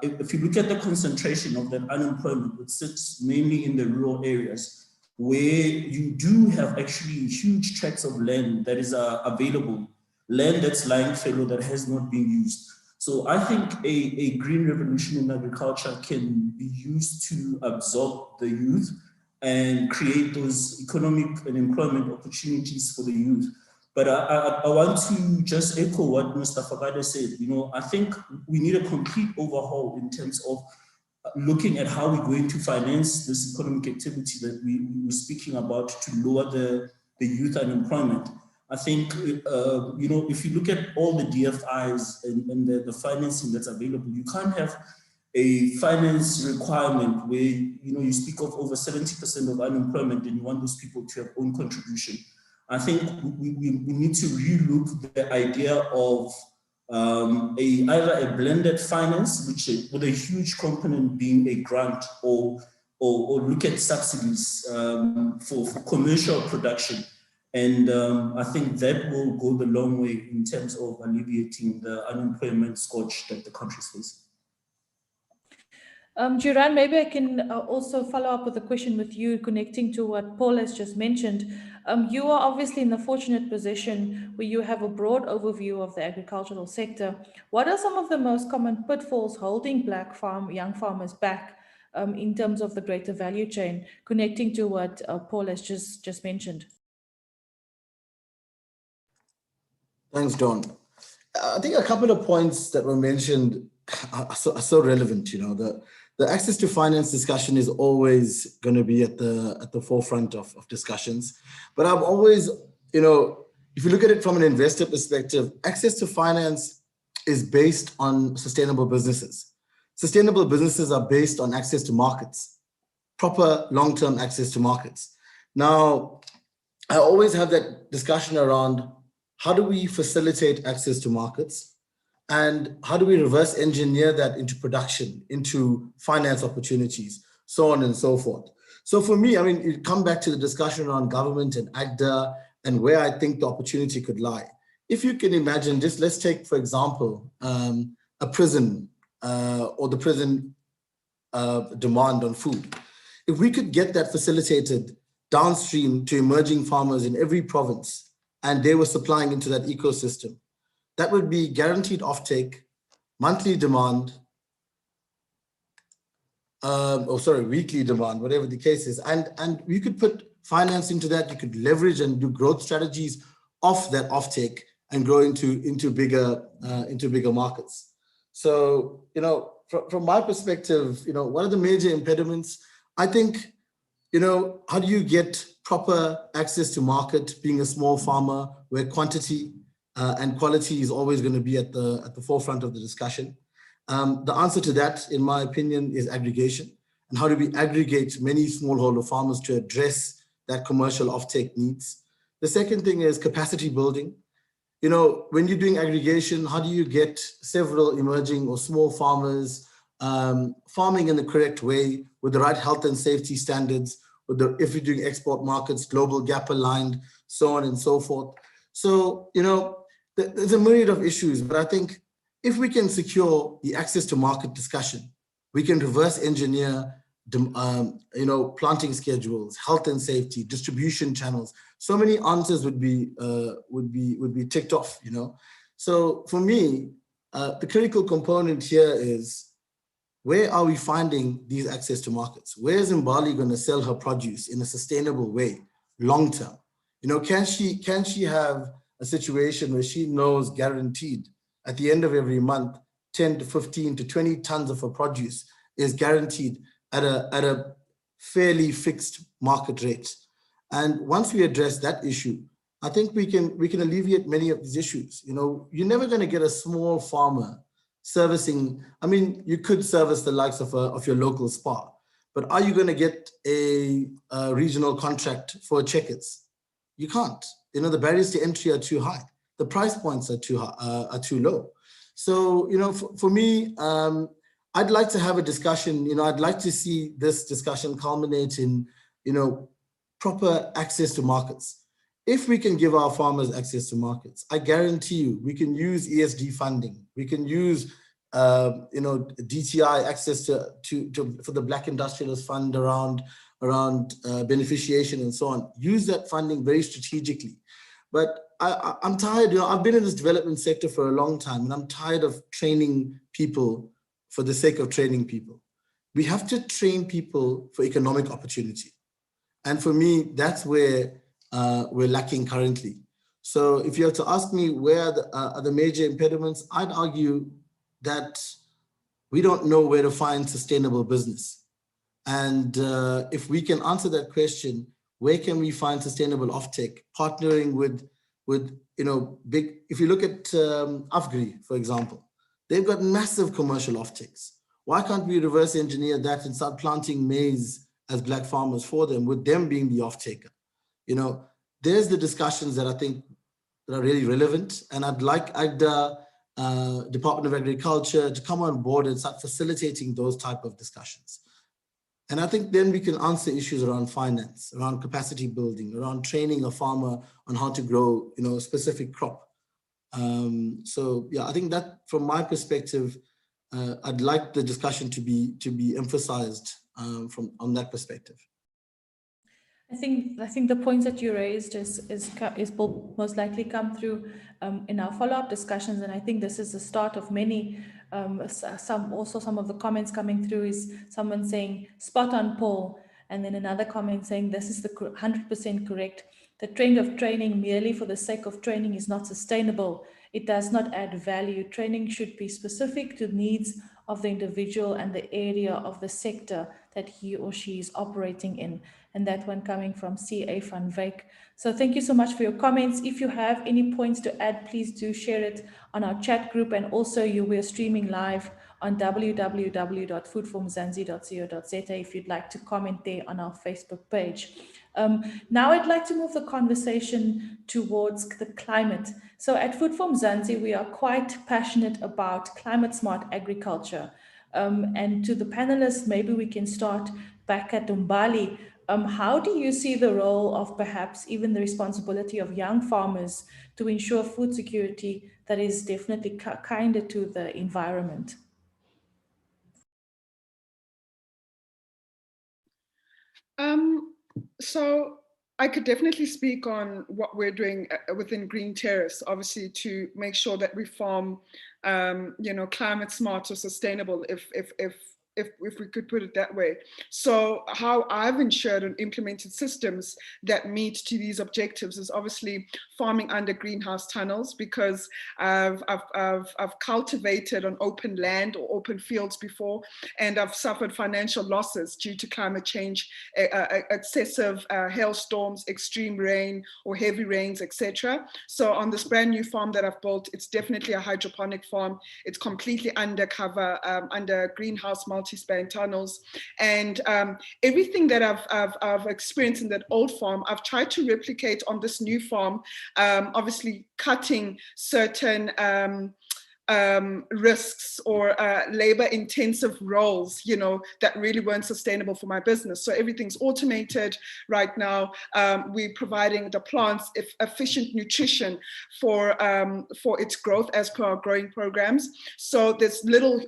Speaker 6: if you look at the concentration of that unemployment, it sits mainly in the rural areas where you do have actually huge tracts of land that is available, land that's lying fallow that has not been used. So I think a green revolution in agriculture can be used to absorb the youth and create those economic and employment opportunities for the youth. But I want to just echo what Mr. Fakade said. I think we need a complete overhaul in terms of looking at how we're going to finance this economic activity that we were speaking about to lower the youth unemployment. I think, if you look at all the DFIs and the financing that's available, you can't have a finance requirement where, you speak of over 70% of unemployment and you want those people to have own contribution. I think we need to relook the idea of either a blended finance, with a huge component being a grant, or look at subsidies for commercial production. And I think that will go the long way in terms of alleviating the unemployment scourge that the country is facing.
Speaker 1: Jerann, maybe I can also follow up with a question with you, connecting to what Paul has just mentioned. You are obviously in the fortunate position where you have a broad overview of the agricultural sector. What are some of the most common pitfalls holding young farmers back in terms of the greater value chain, connecting to what Paul has just mentioned?
Speaker 4: Thanks, Dawn. I think a couple of points that were mentioned are so relevant. The access to finance discussion is always going to be at the forefront of discussions. But I've always, if you look at it from an investor perspective, access to finance is based on sustainable businesses. Sustainable businesses are based on access to markets, proper long-term access to markets. Now, I always have that discussion around how do we facilitate access to markets? And how do we reverse engineer that into production, into finance opportunities, so on and so forth. So for me, you come back to the discussion around government and AGDA and where I think the opportunity could lie. If you can imagine, let's take, for example, a prison or the prison demand on food. If we could get that facilitated downstream to emerging farmers in every province, and they were supplying into that ecosystem, that would be guaranteed offtake, monthly demand, weekly demand, whatever the case is. And you could put finance into that, you could leverage and do growth strategies off that offtake and grow into bigger markets. So, from my perspective, what are the major impediments? I think, how do you get proper access to market, being a small farmer where quantity and quality is always going to be at the forefront of the discussion. The answer to that, in my opinion, is aggregation. And how do we aggregate many smallholder farmers to address that commercial offtake needs? The second thing is capacity building. When you're doing aggregation, how do you get several emerging or small farmers farming in the correct way with the right health and safety standards, if you're doing export markets, global gap aligned, so on and so forth. So, there's a myriad of issues, but I think if we can secure the access to market discussion, we can reverse engineer, planting schedules, health and safety, distribution channels. So many answers would be ticked off. So for me, the critical component here is, where are we finding these access to markets? Where is Mbali going to sell her produce in a sustainable way, long term? Can she have a situation where she knows guaranteed at the end of every month, 10 to 15 to 20 tons of her produce is guaranteed at a fairly fixed market rate? And once we address that issue, I think we can alleviate many of these issues. You know, you're never going to get a small farmer servicing. I mean, you could service the likes of your local spa, but are you going to get a regional contract for checkers? You can't. You know, the barriers to entry are too high. The price points are too high, are too low. So, you know, for me, I'd like to have a discussion. You know, I'd like to see this discussion culminate in, you know, proper access to markets. If we can give our farmers access to markets, I guarantee you, we can use ESD funding. We can use, you know, DTI access for the Black Industrialist Fund around beneficiation and so on. Use that funding very strategically. But I'm tired, you know, I've been in this development sector for a long time, and I'm tired of training people for the sake of training people. We have to train people for economic opportunity. And for me, that's where we're lacking currently. So if you have to ask me where are the major impediments, I'd argue that we don't know where to find sustainable business. And if we can answer that question, where can we find sustainable offtake? Partnering with you know, big, if you look at AGDA, for example, they've got massive commercial offtakes. Why can't we reverse engineer that and start planting maize as Black farmers for them, with them being the offtaker? You know, there's the discussions that I think that are really relevant. And I'd like AGDA, Department of Agriculture, to come on board and start facilitating those type of discussions. And I think then we can answer issues around finance, around capacity building, around training a farmer on how to grow, you know, a specific crop. So yeah, I think that from my perspective, I'd like the discussion to be emphasized on that perspective.
Speaker 1: I think the points that you raised will most likely come through in our follow-up discussions, and I think this is the start of many. Some of the comments coming through is someone saying spot on, Paul, and then another comment saying this is the 100% correct. The trend of training merely for the sake of training is not sustainable. It does not add value. Training should be specific to the needs of the individual and the area of the sector that he or she is operating in. And that one coming from C.A. van Wyk. So thank you so much for your comments. If you have any points to add, please do share it on our chat group. And also we're streaming live on www.foodformzansi.co.za if you'd like to comment there on our Facebook page. Now I'd like to move the conversation towards the climate. So at Food for Mzansi, we are quite passionate about climate smart agriculture. And to the panelists, maybe we can start back at Mbali. How do you see the role of perhaps even the responsibility of young farmers to ensure food security that is definitely kinder to the environment?
Speaker 3: So I could definitely speak on what we're doing within Green Terrace, obviously, to make sure that we farm, you know, climate smart or sustainable, if we could put it that way. So how I've ensured and implemented systems that meet to these objectives is obviously farming under greenhouse tunnels, because I've cultivated on open land or open fields before, and I've suffered financial losses due to climate change, excessive hailstorms, extreme rain or heavy rains, etc. So on this brand new farm that I've built, it's definitely a hydroponic farm. It's completely undercover, under greenhouse multi-span tunnels, and everything that I've experienced in that old farm, I've tried to replicate on this new farm. Obviously, cutting certain risks or labor-intensive roles, you know, that really weren't sustainable for my business. So everything's automated right now. We're providing the plants efficient nutrition for its growth as per our growing programs. So there's little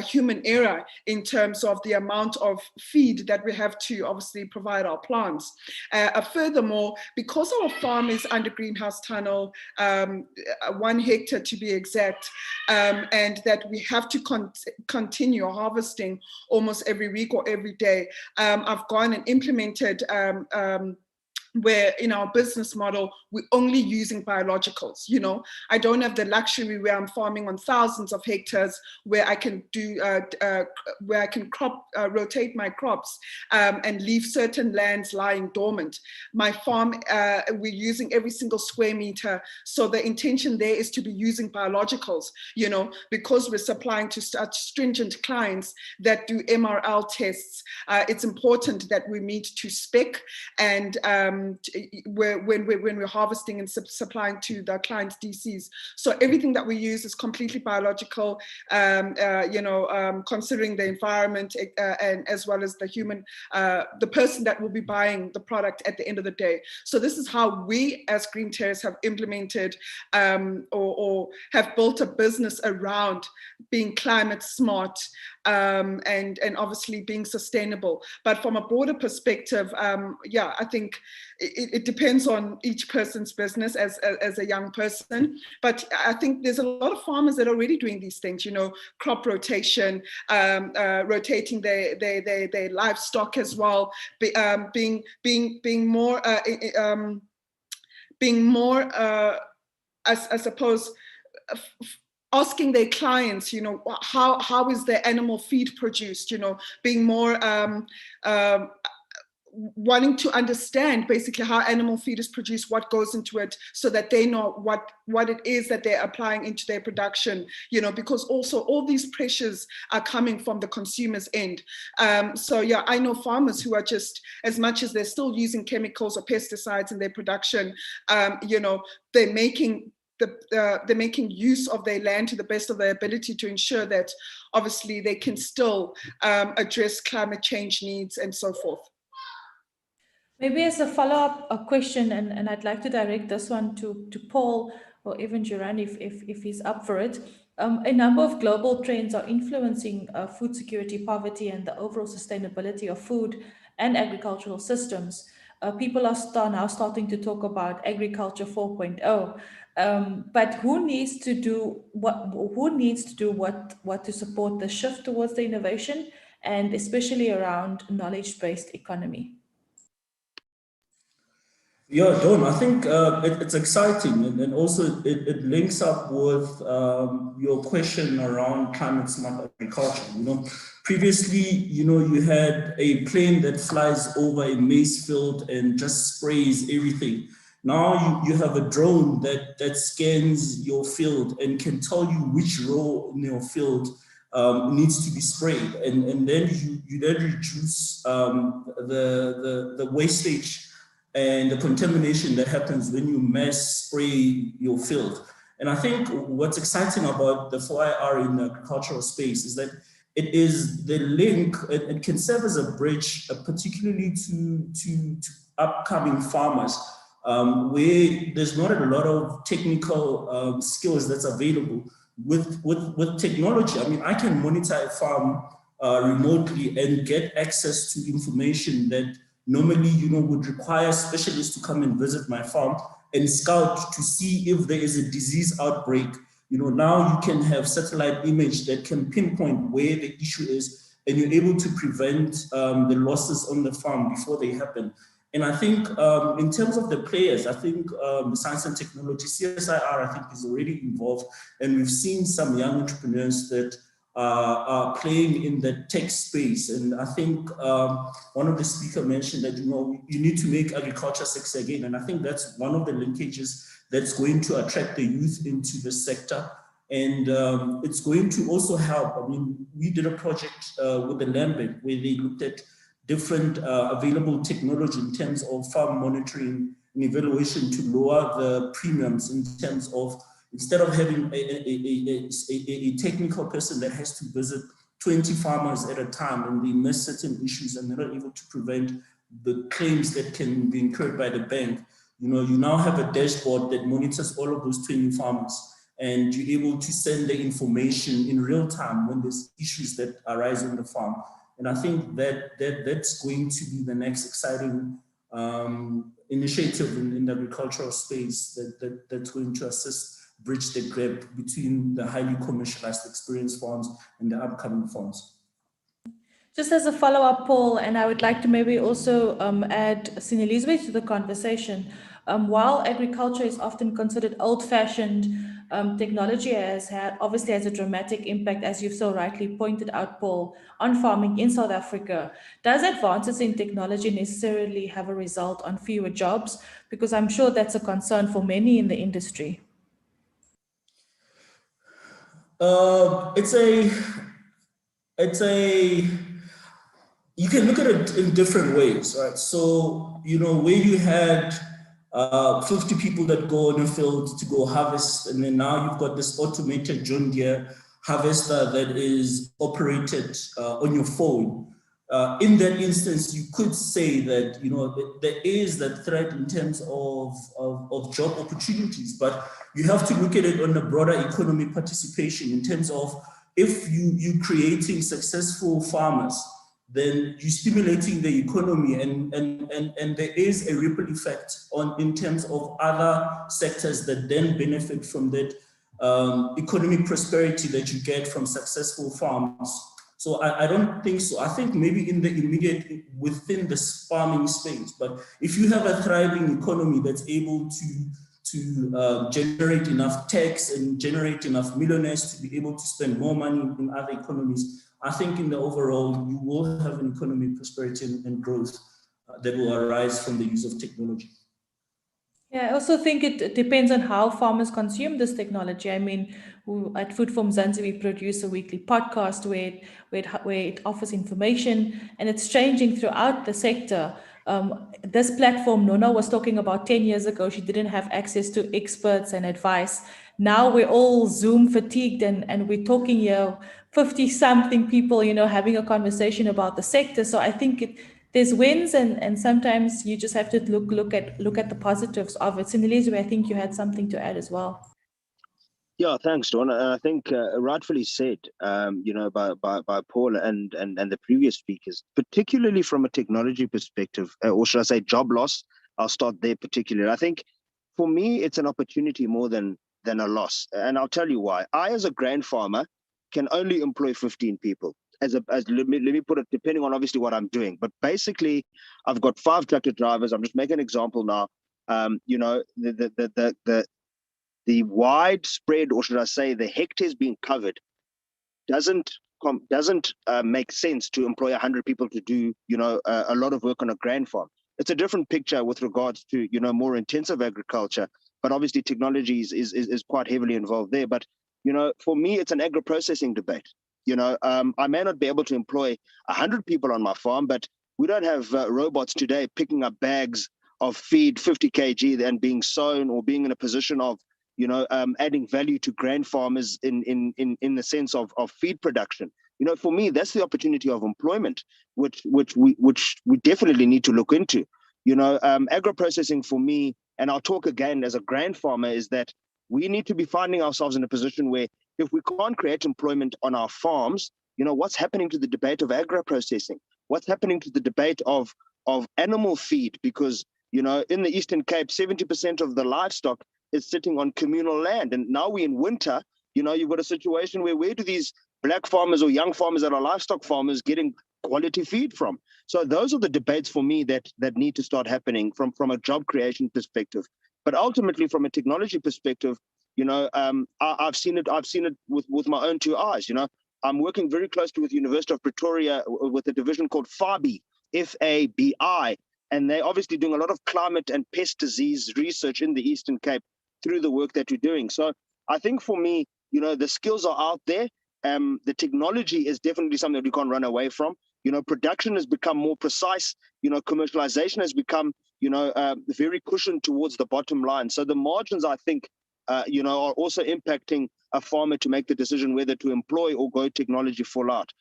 Speaker 3: human error in terms of the amount of feed that we have to obviously provide our plants. Furthermore, because our farm is under greenhouse tunnel, 1 hectare to be exact, and that we have to continue harvesting almost every week or every day, I've gone and implemented where in our business model, we're only using biologicals. You know, I don't have the luxury where I'm farming on thousands of hectares, where I can do, where I can rotate my crops and leave certain lands lying dormant. My farm, we're using every single square meter. So the intention there is to be using biologicals, you know, because we're supplying to such stringent clients that do MRL tests. It's important that we meet to spec, and when we're harvesting and supplying to the client's DCs. So everything that we use is completely biological, you know, considering the environment and as well as the human, the person that will be buying the product at the end of the day. So this is how we as Green Terrace have implemented or have built a business around being climate smart and obviously being sustainable. But from a broader perspective, yeah, I think it depends on each person's business as a young person. But I think there's a lot of farmers that are already doing these things, you know, crop rotation, rotating their livestock as well, being more, I suppose, asking their clients, you know, how is their animal feed produced, you know, being more wanting to understand basically how animal feed is produced, what goes into it, so that they know what it is that they're applying into their production, you know, because also all these pressures are coming from the consumer's end. So yeah, I know farmers who are just, as much as they're still using chemicals or pesticides in their production, you know, they're making use of their land to the best of their ability to ensure that obviously they can still address climate change needs and so forth.
Speaker 1: Maybe as a follow-up question, and I'd like to direct this one to Paul or even Jerann if he's up for it. A number of global trends are influencing food security, poverty, and the overall sustainability of food and agricultural systems. People are now starting to talk about agriculture 4.0. But who needs to do what? Who needs to do what to support the shift towards the innovation, and especially around knowledge-based economy?
Speaker 6: Yeah, Dawn, I think it's exciting, and also it links up with your question around climate smart agriculture. You know, previously, you know, you had a plane that flies over a maize field and just sprays everything. Now you have a drone that scans your field and can tell you which row in your field needs to be sprayed, and then you then reduce the wastage and the contamination that happens when you mass spray your field. And I think what's exciting about the 4IR in the agricultural space is that it is the link, it can serve as a bridge, particularly to upcoming farmers, where there's not a lot of technical skills that's available. With technology, I mean, I can monitor a farm remotely and get access to information that normally, you know, would require specialists to come and visit my farm and scout to see if there is a disease outbreak. You know, now you can have satellite image that can pinpoint where the issue is, and you're able to prevent the losses on the farm before they happen. And I think in terms of the players, I think science and technology, CSIR, I think is already involved, and we've seen some young entrepreneurs that are playing in the tech space. And I think one of the speakers mentioned that, you know, you need to make agriculture sexy again. And I think that's one of the linkages that's going to attract the youth into the sector. And it's going to also help. I mean, we did a project with the Land Bank where they looked at different available technology in terms of farm monitoring and evaluation to lower the premiums in terms of, instead of having a technical person that has to visit 20 farmers at a time and they miss certain issues and they're not able to prevent the claims that can be incurred by the bank, you know, you now have a dashboard that monitors all of those 20 farmers, and you're able to send the information in real time when there's issues that arise on the farm. And I think that's going to be the next exciting initiative in the agricultural space that's going to assist bridge the gap between the highly commercialized experienced farms and the upcoming farms.
Speaker 1: Just as a follow-up, Paul, and I would like to maybe also add Sinelizwi to the conversation. While agriculture is often considered old-fashioned, technology obviously has a dramatic impact, as you've so rightly pointed out, Paul, on farming in South Africa. Does advances in technology necessarily have a result on fewer jobs? Because I'm sure that's a concern for many in the industry.
Speaker 6: You can look at it in different ways, right? So, where you had 50 people that go on a field to go harvest, and then now you've got this automated John Deere harvester that is operated on your phone. In that instance, you could say that, there is that threat in terms of job opportunities, but you have to look at it on a broader economic participation in terms of if you're creating successful farmers, then you're stimulating the economy, and there is a ripple effect in terms of other sectors that then benefit from that economic prosperity that you get from successful farms. So I don't think so. I think maybe in the immediate, within the farming space, but if you have a thriving economy that's able to generate enough tax and generate enough millionaires to be able to spend more money in other economies, I think in the overall, you will have an economic prosperity and growth that will arise from the use of technology.
Speaker 1: Yeah, I also think it depends on how farmers consume this technology. I mean, at Food for Mzansi, we produce a weekly podcast where it offers information, and it's changing throughout the sector. This platform Nono was talking about 10 years ago, she didn't have access to experts and advice. Now we're all Zoom fatigued, and we're talking here, 50-something people, having a conversation about the sector. So I think there's wins, and sometimes you just have to look at the positives of it. Sinelizwi, I think you had something to add as well.
Speaker 8: Yeah, thanks, Dawn. I think rightfully said, by Paul and the previous speakers, particularly from a technology perspective, or should I say job loss. I'll start there particularly. I think for me, it's an opportunity more than a loss. And I'll tell you why. I, as a grain farmer, can only employ 15 people. Let me put it, depending on obviously what I'm doing. But basically, I've got 5 tractor drivers. I'm just making an example now. The widespread, or should I say, the hectares being covered, doesn't make sense to employ 100 people to do a lot of work on a grain farm. It's a different picture with regards to more intensive agriculture, but obviously technology is quite heavily involved there. But for me, it's an agro-processing debate. I may not be able to employ 100 people on my farm, but we don't have robots today picking up bags of feed 50 kg and being sown, or being in a position of adding value to grain farmers in the sense of feed production. For me, that's the opportunity of employment, which we definitely need to look into. Agro-processing for me, and I'll talk again as a grain farmer, is that we need to be finding ourselves in a position where if we can't create employment on our farms, what's happening to the debate of agro-processing? What's happening to the debate of animal feed? Because, in the Eastern Cape, 70% of the livestock is sitting on communal land. And now we're in winter, you've got a situation where do these black farmers or young farmers that are livestock farmers getting quality feed from? So those are the debates for me that need to start happening from a job creation perspective. But ultimately, from a technology perspective, I've seen it with my own 2 eyes. I'm working very closely with the University of Pretoria with a division called FABI, F-A-B-I, and they're obviously doing a lot of climate and pest disease research in the Eastern Cape through the work that we're doing. So I think for me, the skills are out there. The technology is definitely something that we can't run away from. Production has become more precise. Commercialization has become, very cushioned towards the bottom line. So the margins, I think, are also impacting a farmer to make the decision whether to employ or go technology full out.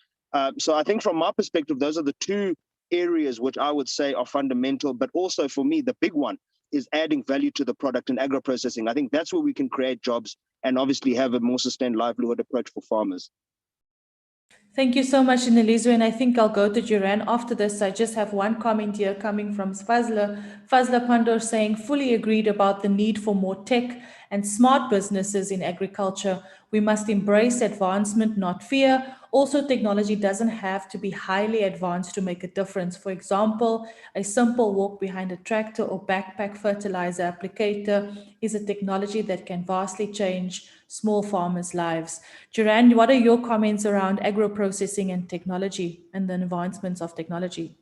Speaker 8: So I think from my perspective, those are the 2 areas which I would say are fundamental. But also for me, the big one is adding value to the product and agro-processing. I think that's where we can create jobs and obviously have a more sustained livelihood approach for farmers.
Speaker 1: Thank you so much, Sinelizwi, and I think I'll go to Jerann after this. I just have one comment here coming from Fazla Pandor saying, fully agreed about the need for more tech and smart businesses in agriculture. We must embrace advancement, not fear. Also, technology doesn't have to be highly advanced to make a difference. For example, a simple walk behind a tractor or backpack fertilizer applicator is a technology that can vastly change small farmers' lives. Jerann, what are your comments around agro-processing and technology and the advancements of technology?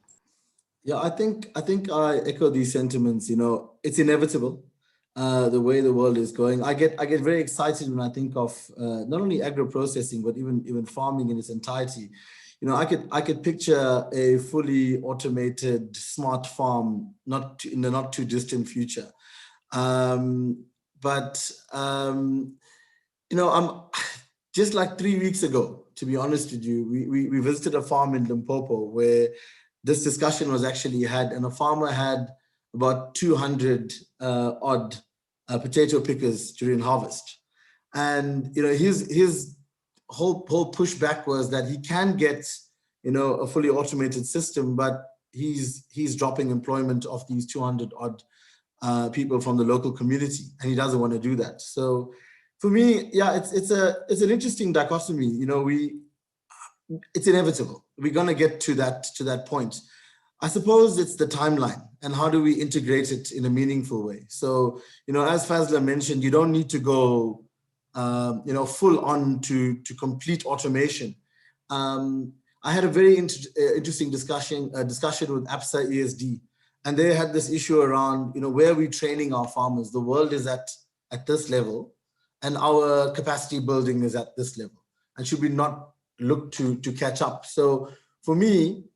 Speaker 4: Yeah, I think I echo these sentiments. You know, it's inevitable. The way the world is going, I get very excited when I think of not only agro-processing but even farming in its entirety. You know, I could picture a fully automated smart farm in the not too distant future. You know, I'm just like 3 weeks ago, to be honest with you, we visited a farm in Limpopo where this discussion was actually had, and a farmer had about 200 odd potato pickers during harvest. And, you know, his whole pushback was that he can get, you know, a fully automated system, but he's dropping employment of these 200 odd people from the local community, and he doesn't want to do that. So for me, yeah, it's an interesting dichotomy. You know, it's inevitable. We're going to get to that point. I suppose it's the timeline and how do we integrate it in a meaningful way. So, you know, as Fazla mentioned, you don't need to go, you know, full on to complete automation. I had a very interesting discussion with APSA ESD, and they had this issue around, you know, where are we training our farmers? The world is at this level, and our capacity building is at this level. And should we not look to catch up? So for me,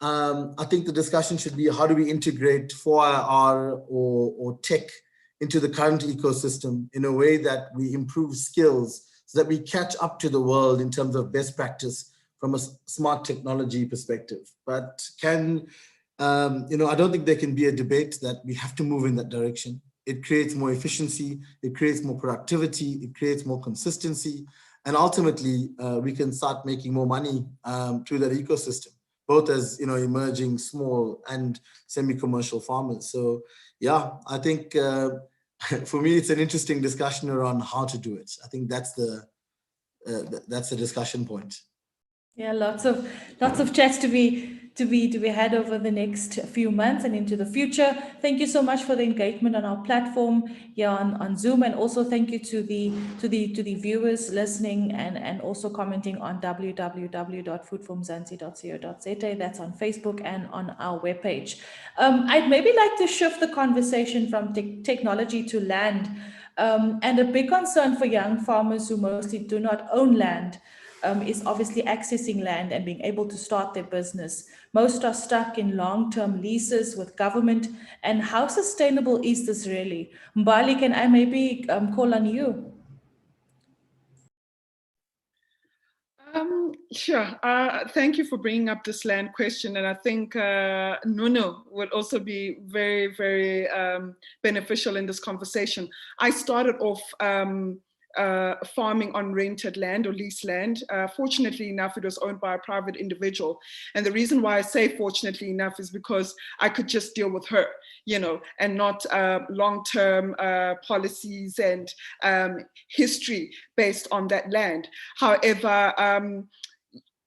Speaker 4: I think the discussion should be how do we integrate 4IR or tech into the current ecosystem in a way that we improve skills so that we catch up to the world in terms of best practice from a smart technology perspective. But you know, I don't think there can be a debate that we have to move in that direction. It creates more efficiency, it creates more productivity, it creates more consistency, and ultimately we can start making more money through that ecosystem, both as, you know, emerging small and semi-commercial farmers. So yeah, I think for me it's an interesting discussion around how to do it. I think that's the discussion point.
Speaker 1: Yeah, lots of chats to be had over the next few months and into the future. Thank you so much for the engagement on our platform here on Zoom, and also thank you to the viewers listening and also commenting on www.foodformzansi.co.za. That's on Facebook and on our webpage. I'd maybe like to shift the conversation from technology to land, and a big concern for young farmers who mostly do not own land is obviously accessing land and being able to start their business. Most are stuck in long-term leases with government. And how sustainable is this really? Mbali, can I maybe call on you?
Speaker 3: Sure. Thank you for bringing up this land question. And I think Nono would also be very, very beneficial in this conversation. I started off farming on rented land or leased land. Fortunately enough, it was owned by a private individual. And the reason why I say fortunately enough is because I could just deal with her, you know, and not long-term policies and history based on that land. However,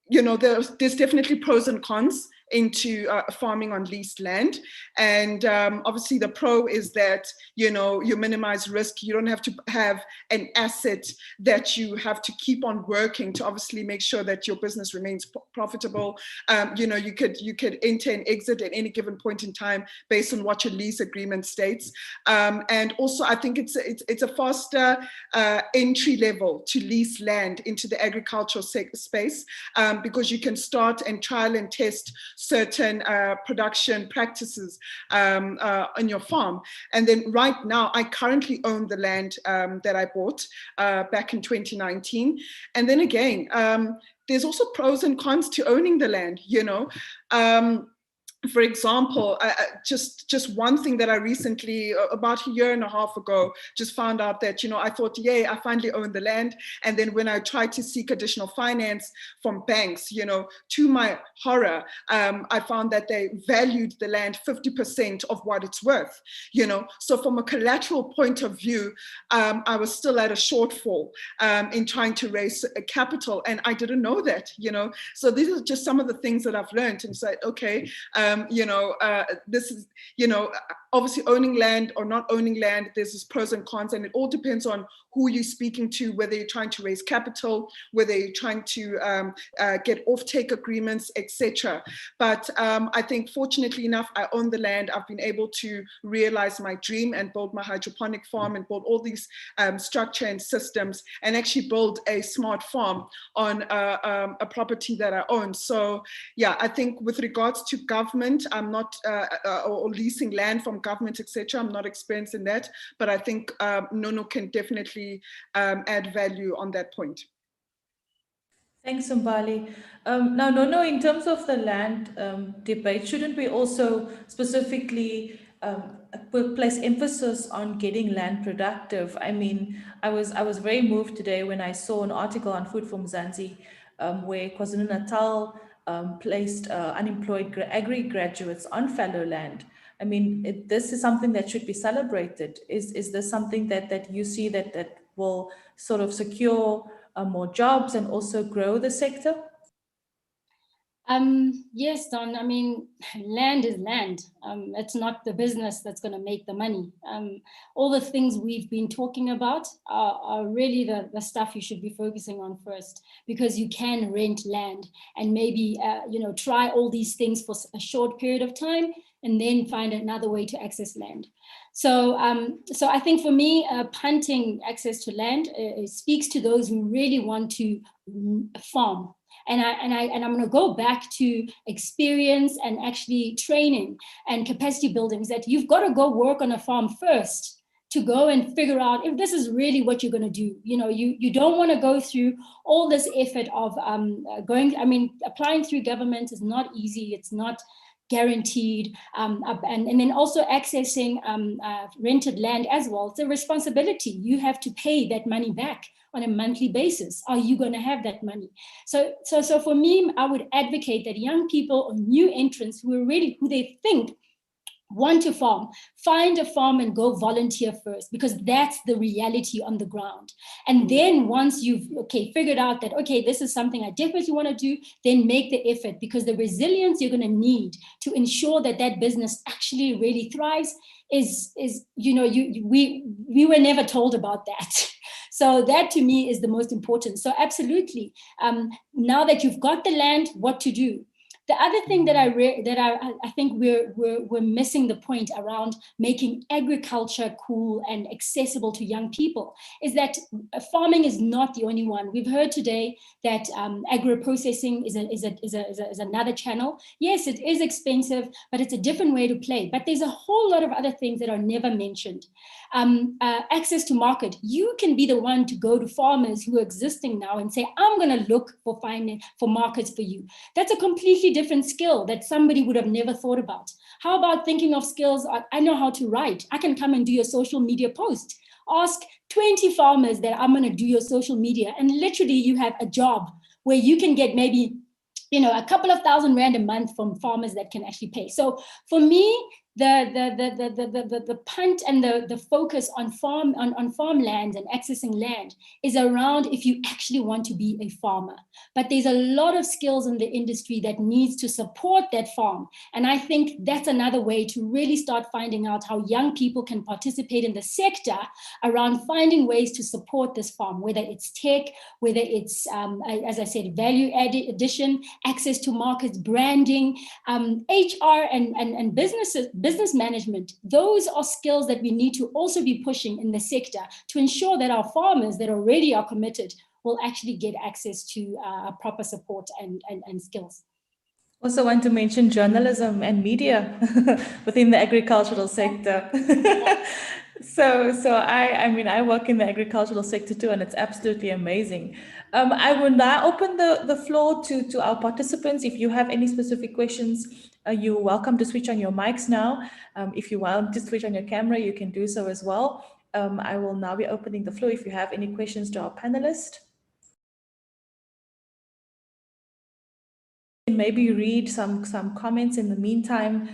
Speaker 3: you know, there's definitely pros and cons into farming on leased land. And obviously the pro is that, you know, you minimize risk. You don't have to have an asset that you have to keep on working to obviously make sure that your business remains profitable. You know, you could enter and exit at any given point in time based on what your lease agreement states. And also I think it's a faster entry level to lease land into the agricultural space, because you can start and trial and test certain production practices on your farm. And then right now, I currently own the land that I bought back in 2019. And then again, there's also pros and cons to owning the land, you know. for example, just one thing that I recently, about a year and a half ago, just found out that, I thought, yay, I finally own the land. And then when I tried to seek additional finance from banks, to my horror, I found that they valued the land 50% of what it's worth, So from a collateral point of view, I was still at a shortfall in trying to raise a capital. And I didn't know that, So these are just some of the things that I've learned and said, okay, this is, obviously owning land or not owning land, there's this pros and cons, and it all depends on who you're speaking to, whether you're trying to raise capital, whether you're trying to get off-take agreements, etc. But I think fortunately enough, I own the land. I've been able to realize my dream and build my hydroponic farm and build all these structure and systems, and actually build a smart farm on a property that I own. So yeah, I think with regards to government, I'm not, or leasing land from government, etc. I'm not experienced in that, but I think Nono can definitely add value on that point.
Speaker 1: Thanks, Mbali. Now, Nono, in terms of the land debate, shouldn't we also specifically place emphasis on getting land productive? I mean, I was very moved today when I saw an article on Food for Mzansi where KwaZulu-Natal placed unemployed agri-graduates on fallow land. I mean, this is something that should be celebrated. Is this something that you see that will sort of secure more jobs and also grow the sector?
Speaker 5: Yes, Don. I mean, land is land. It's not the business that's going to make the money. All the things we've been talking about are really the stuff you should be focusing on first, because you can rent land and maybe try all these things for a short period of time and then find another way to access land. So I think for me, punting access to land speaks to those who really want to farm. And I'm going to go back to experience and actually training and capacity buildings, that you've got to go work on a farm first to go and figure out if this is really what you're going to do. You don't want to go through all this effort of applying through government is not easy. It's not guaranteed, and then also accessing rented land as well. It's a responsibility. You have to pay that money back on a monthly basis. Are you going to have that money? So for me, I would advocate that young people or new entrants who they think want to farm, find a farm and go volunteer first, because that's the reality on the ground. And then once you've figured out that, this is something I definitely want to do, then make the effort, because the resilience you're going to need to ensure that that business actually really thrives we were never told about that. So that to me is the most important. So absolutely, now that you've got the land, what to do? The other thing that I think we're missing the point around making agriculture cool and accessible to young people is that farming is not the only one. We've heard today that agro-processing is another channel. Yes, it is expensive, but it's a different way to play. But there's a whole lot of other things that are never mentioned. Access to market. You can be the one to go to farmers who are existing now and say, I'm going to look for markets for you. That's a completely different skill that somebody would have never thought about. How about thinking of skills? I know how to write. I can come and do your social media post. Ask 20 farmers that I'm going to do your social media, and literally you have a job where you can get maybe a couple of $1,000 a month from farmers that can actually pay. So for me, the punt and the focus on farmland and accessing land is around if you actually want to be a farmer. But there's a lot of skills in the industry that needs to support that farm. And I think that's another way to really start finding out how young people can participate in the sector around finding ways to support this farm, whether it's tech, whether it's, as I said, value addition, access to markets, branding, HR and business management. Those are skills that we need to also be pushing in the sector to ensure that our farmers that already are committed will actually get access to proper support and skills.
Speaker 1: Also want to mention journalism and media within the agricultural sector. I mean, I work in the agricultural sector too, and it's absolutely amazing. I will now open the floor to our participants. If you have any specific questions, you're welcome to switch on your mics now. If you want to switch on your camera, you can do so as well. I will now be opening the floor if you have any questions to our panelists. Maybe read some comments in the meantime.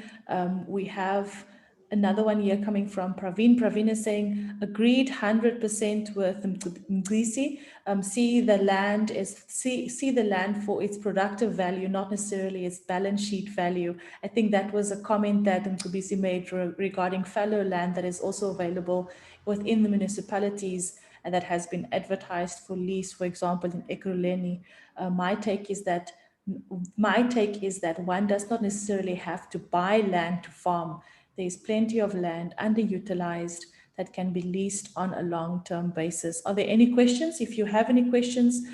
Speaker 1: We have another one here coming from Praveen. Praveen is saying, agreed 100% with Mzansi. See the land for its productive value, not necessarily its balance sheet value. I think that was a comment that Mzansi made regarding fallow land that is also available within the municipalities and that has been advertised for lease, for example, in Ekurhuleni. My take is that one does not necessarily have to buy land to farm. There's plenty of land underutilized that can be leased on a long-term basis. Are there any questions? If you have any questions,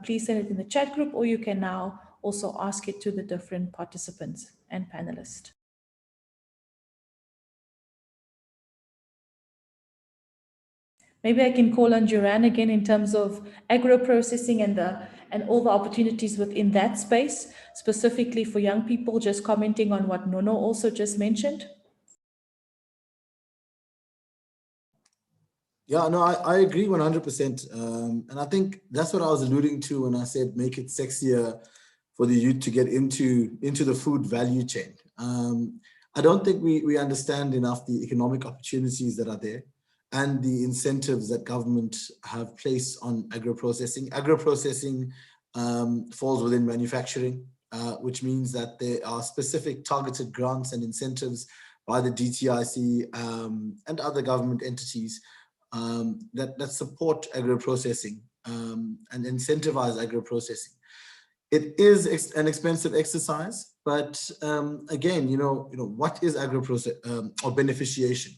Speaker 1: please send it in the chat group, or you can now also ask it to the different participants and panelists. Maybe I can call on Jerann again in terms of agro-processing and all the opportunities within that space, specifically for young people, just commenting on what Nono also just mentioned.
Speaker 4: Yeah, no, I agree 100%. And I think that's what I was alluding to when I said make it sexier for the youth to get into the food value chain. I don't think we understand enough the economic opportunities that are there and the incentives that government have placed on agro-processing. Agro-processing falls within manufacturing, which means that there are specific targeted grants and incentives by the DTIC and other government entities that support agro-processing and incentivize agro-processing. It is an expensive exercise, but again, what is agro-process or beneficiation?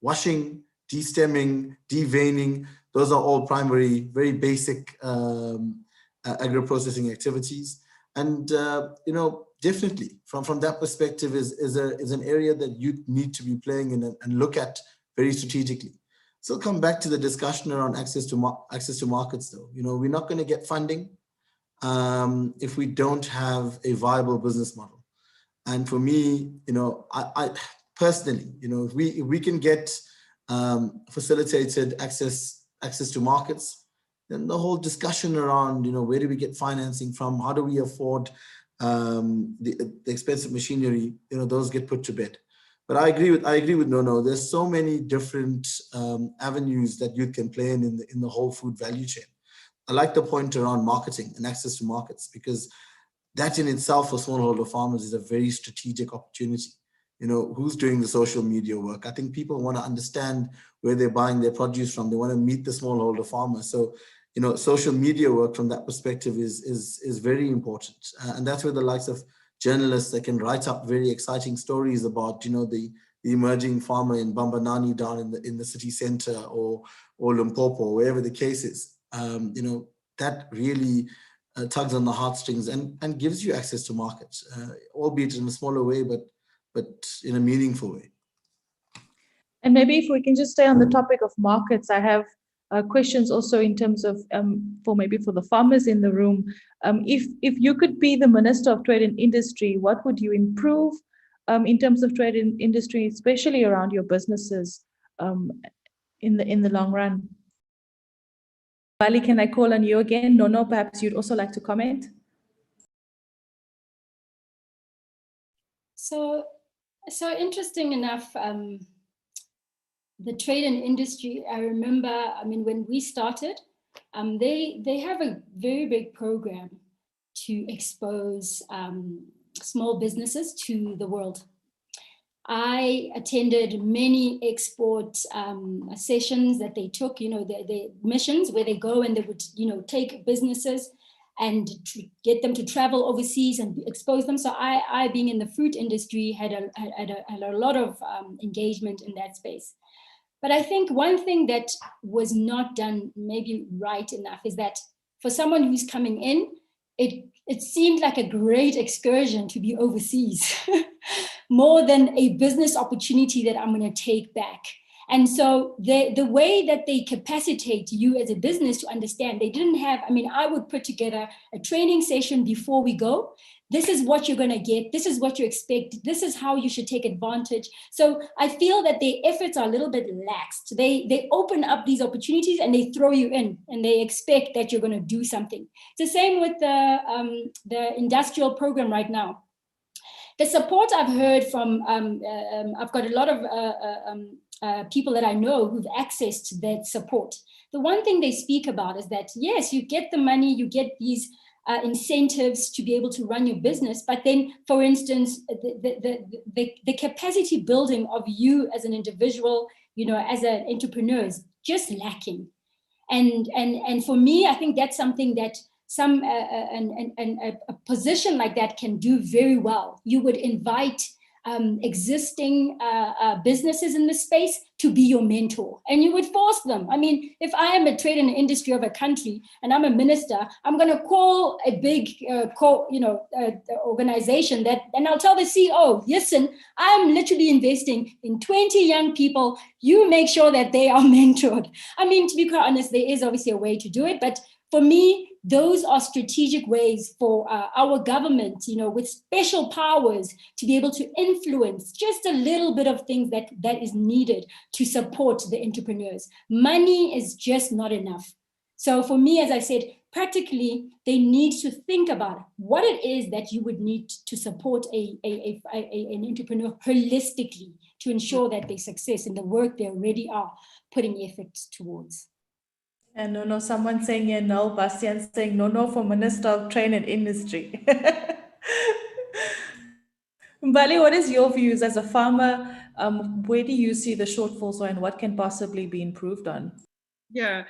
Speaker 4: Washing, de-stemming, de-veining, those are all primary, very basic agro-processing activities. And definitely from that perspective is an area that you need to be playing in and look at very strategically. So come back to the discussion around access to markets though. We're not going to get funding if we don't have a viable business model. And for me, I personally, if we can get facilitated access to markets, then the whole discussion around, where do we get financing from? How do we afford the expensive machinery? Those get put to bed. But I agree with Nono. There's so many different avenues that youth can play in the whole food value chain. I like the point around marketing and access to markets, because that in itself for smallholder farmers is a very strategic opportunity. Who's doing the social media work? I think people want to understand where they're buying their produce from. They want to meet the smallholder farmer. So, social media work from that perspective is very important. And that's where the likes of journalists that can write up very exciting stories about, the emerging farmer in Bambanani down in the city center or Limpopo, wherever the case is. That really tugs on the heartstrings and gives you access to markets, albeit in a smaller way, but in a meaningful way.
Speaker 1: And maybe if we can just stay on the topic of markets, I have questions also in terms of for the farmers in the room. If you could be the Minister of Trade and Industry, what would you improve in terms of trade and industry, especially around your businesses in the long run? Mbali, can I call on you again? Nono, perhaps you'd also like to comment?
Speaker 5: So interesting enough, the trade and industry, I remember, when we started, they have a very big program to expose small businesses to the world. I attended many export sessions that they took, the missions where they go and they would, take businesses and get them to travel overseas and expose them. So I being in the fruit industry, had a lot of engagement in that space. But I think one thing that was not done maybe right enough is that for someone who's coming in, it seemed like a great excursion to be overseas, more than a business opportunity that I'm going to take back. And so the way that they capacitate you as a business to understand, they didn't have, I mean, I would put together a training session before we go. This is what you're going to get. This is what you expect. This is how you should take advantage. So I feel that their efforts are a little bit laxed. They open up these opportunities and they throw you in and they expect that you're going to do something. It's the same with the industrial program right now. The support I've heard from, I've got a lot of people that I know who've accessed that support. The one thing they speak about is that, yes, you get the money, you get these incentives to be able to run your business. But then, for instance, the capacity building of you as an individual, you know, as an entrepreneur is just lacking. And for me, I think that's something that a position like that can do very well. You would invite existing businesses in the space to be your mentor, and you would force them. I mean, if I am a trade in the industry of a country and I'm a minister, I'm going to call a big organization and I'll tell the CEO, listen, I'm literally investing in 20 young people. You make sure that they are mentored. I mean, to be quite honest, there is obviously a way to do it, but for me, those are strategic ways for our government, you know, with special powers to be able to influence just a little bit of things that is needed to support the entrepreneurs. Money is just not enough. So for me, as I said, practically, they need to think about what it is that you would need to support an entrepreneur holistically to ensure that they success in the work they already are putting efforts towards.
Speaker 1: And Nono, someone saying here, no, Bastian saying, no for Minister of Trade and Industry. Mbali, what is your views as a farmer? Where do you see the shortfalls and what can possibly be improved on?
Speaker 3: Yeah,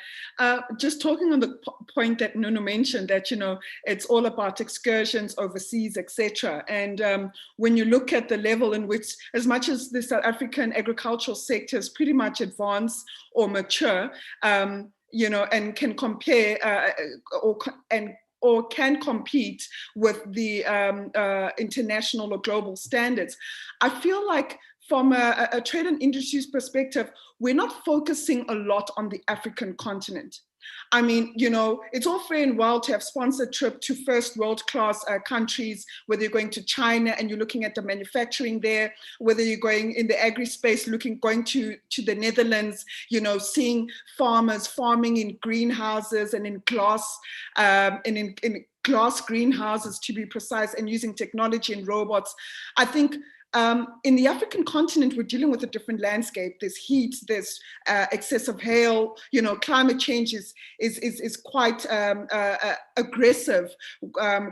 Speaker 3: just talking on the point that Nono mentioned, that, you know, it's all about excursions overseas, etc. And when you look at the level in which, as much as the South African agricultural sector is pretty much advanced or mature, you know, and can compare or can compete with the international or global standards, I feel like from a trade and industries perspective, we're not focusing a lot on the African continent. I mean, you know, it's all fair and well to have sponsored trip to first world-class countries, whether you're going to China and you're looking at the manufacturing there, whether you're going in the agri-space, going to the Netherlands, you know, seeing farmers farming in greenhouses and in glass, in glass greenhouses to be precise, and using technology and robots. I think in the African continent, we're dealing with a different landscape. There's heat, there's excessive hail, you know, climate change is quite aggressive,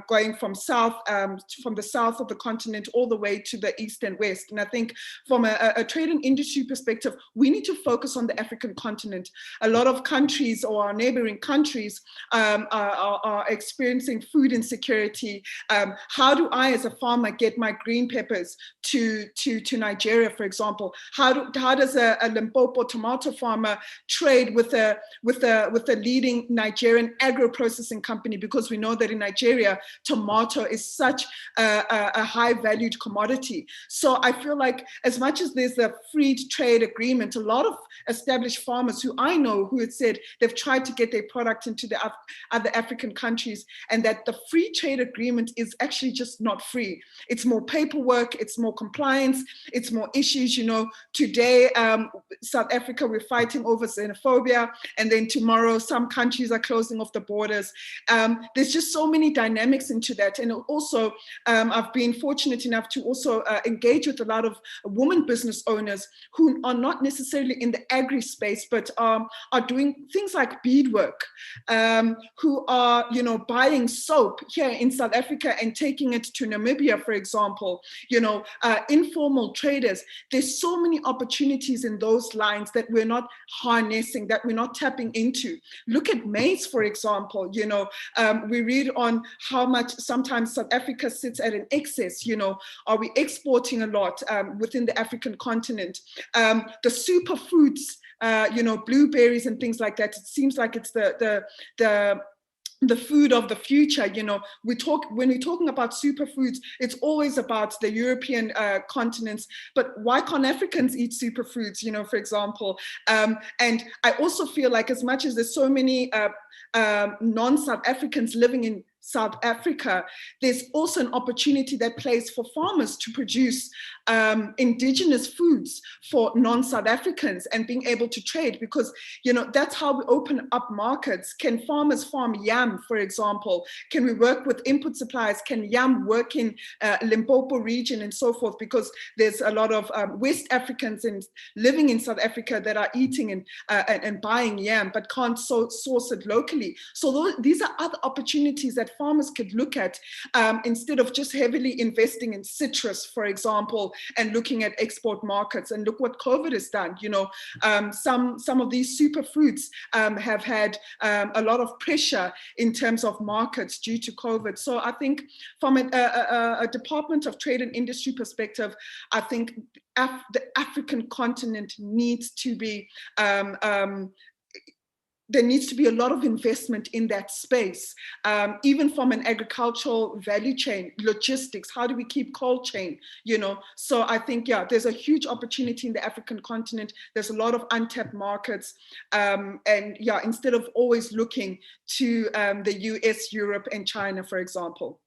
Speaker 3: going from the south of the continent all the way to the east and west. And I think from a trade and industry perspective, we need to focus on the African continent. A lot of countries or our neighboring countries are experiencing food insecurity. How do I, as a farmer, get my green peppers to Nigeria, for example? How does a Limpopo tomato farmer trade with a leading Nigerian agro-processing company? Because we know that in Nigeria, tomato is such a high valued commodity. So I feel like, as much as there's a free trade agreement, a lot of established farmers who I know who had said they've tried to get their product into the other African countries, and that the free trade agreement is actually just not free. It's more paperwork, it's more compliance, it's more issues. You know, today, South Africa, we're fighting over xenophobia, and then tomorrow some countries are closing off the borders. There's just so many dynamics into that. And also, I've been fortunate enough to also engage with a lot of women business owners who are not necessarily in the agri space, but are doing things like beadwork, who are, you know, buying soap here in South Africa and taking it to Namibia, for example, you know, informal traders. There's so many opportunities in those lines that we're not harnessing, that we're not tapping into. Look at maize, for example. You know, we read on how much sometimes South Africa sits at an excess. You know, are we exporting a lot within the African continent? The superfruits, you know, blueberries and things like that. It seems like it's the the food of the future. When we're talking about superfoods, it's always about the European continents, but why can't Africans eat superfoods, for example? And I also feel like, as much as there's so many non-South Africans living in South Africa, there's also an opportunity that plays for farmers to produce indigenous foods for non-South Africans and being able to trade, because that's how we open up markets. Can farmers farm yam, for example? Can we work with input suppliers? Can yam work in Limpopo region and so forth? Because there's a lot of West Africans living in South Africa that are eating and buying yam but can't source it locally. So these are other opportunities that farmers could look at, instead of just heavily investing in citrus, for example, and looking at export markets. And look what COVID has done. Some of these superfruits have had a lot of pressure in terms of markets due to COVID. So I think from a Department of Trade and Industry perspective, I think the African continent needs to be there needs to be a lot of investment in that space, even from an agricultural value chain, logistics. How do we keep cold chain? So I think, there's a huge opportunity in the African continent. There's a lot of untapped markets, and instead of always looking to the US, Europe, and China, for example.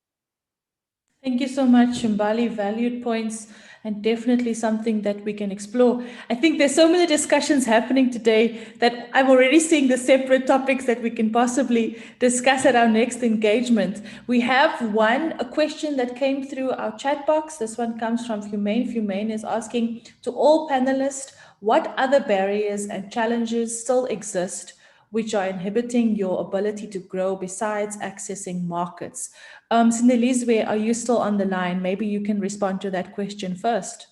Speaker 1: Thank you so much, Mbali. Valued points, and definitely something that we can explore. I think there's so many discussions happening today that I'm already seeing the separate topics that we can possibly discuss at our next engagement. We have a question that came through our chat box. This one comes from Fumaine. Fumaine is asking, to all panelists, what other barriers and challenges still exist which are inhibiting your ability to grow besides accessing markets? Sinelizwi, are you still on the line? Maybe you can respond to that question first.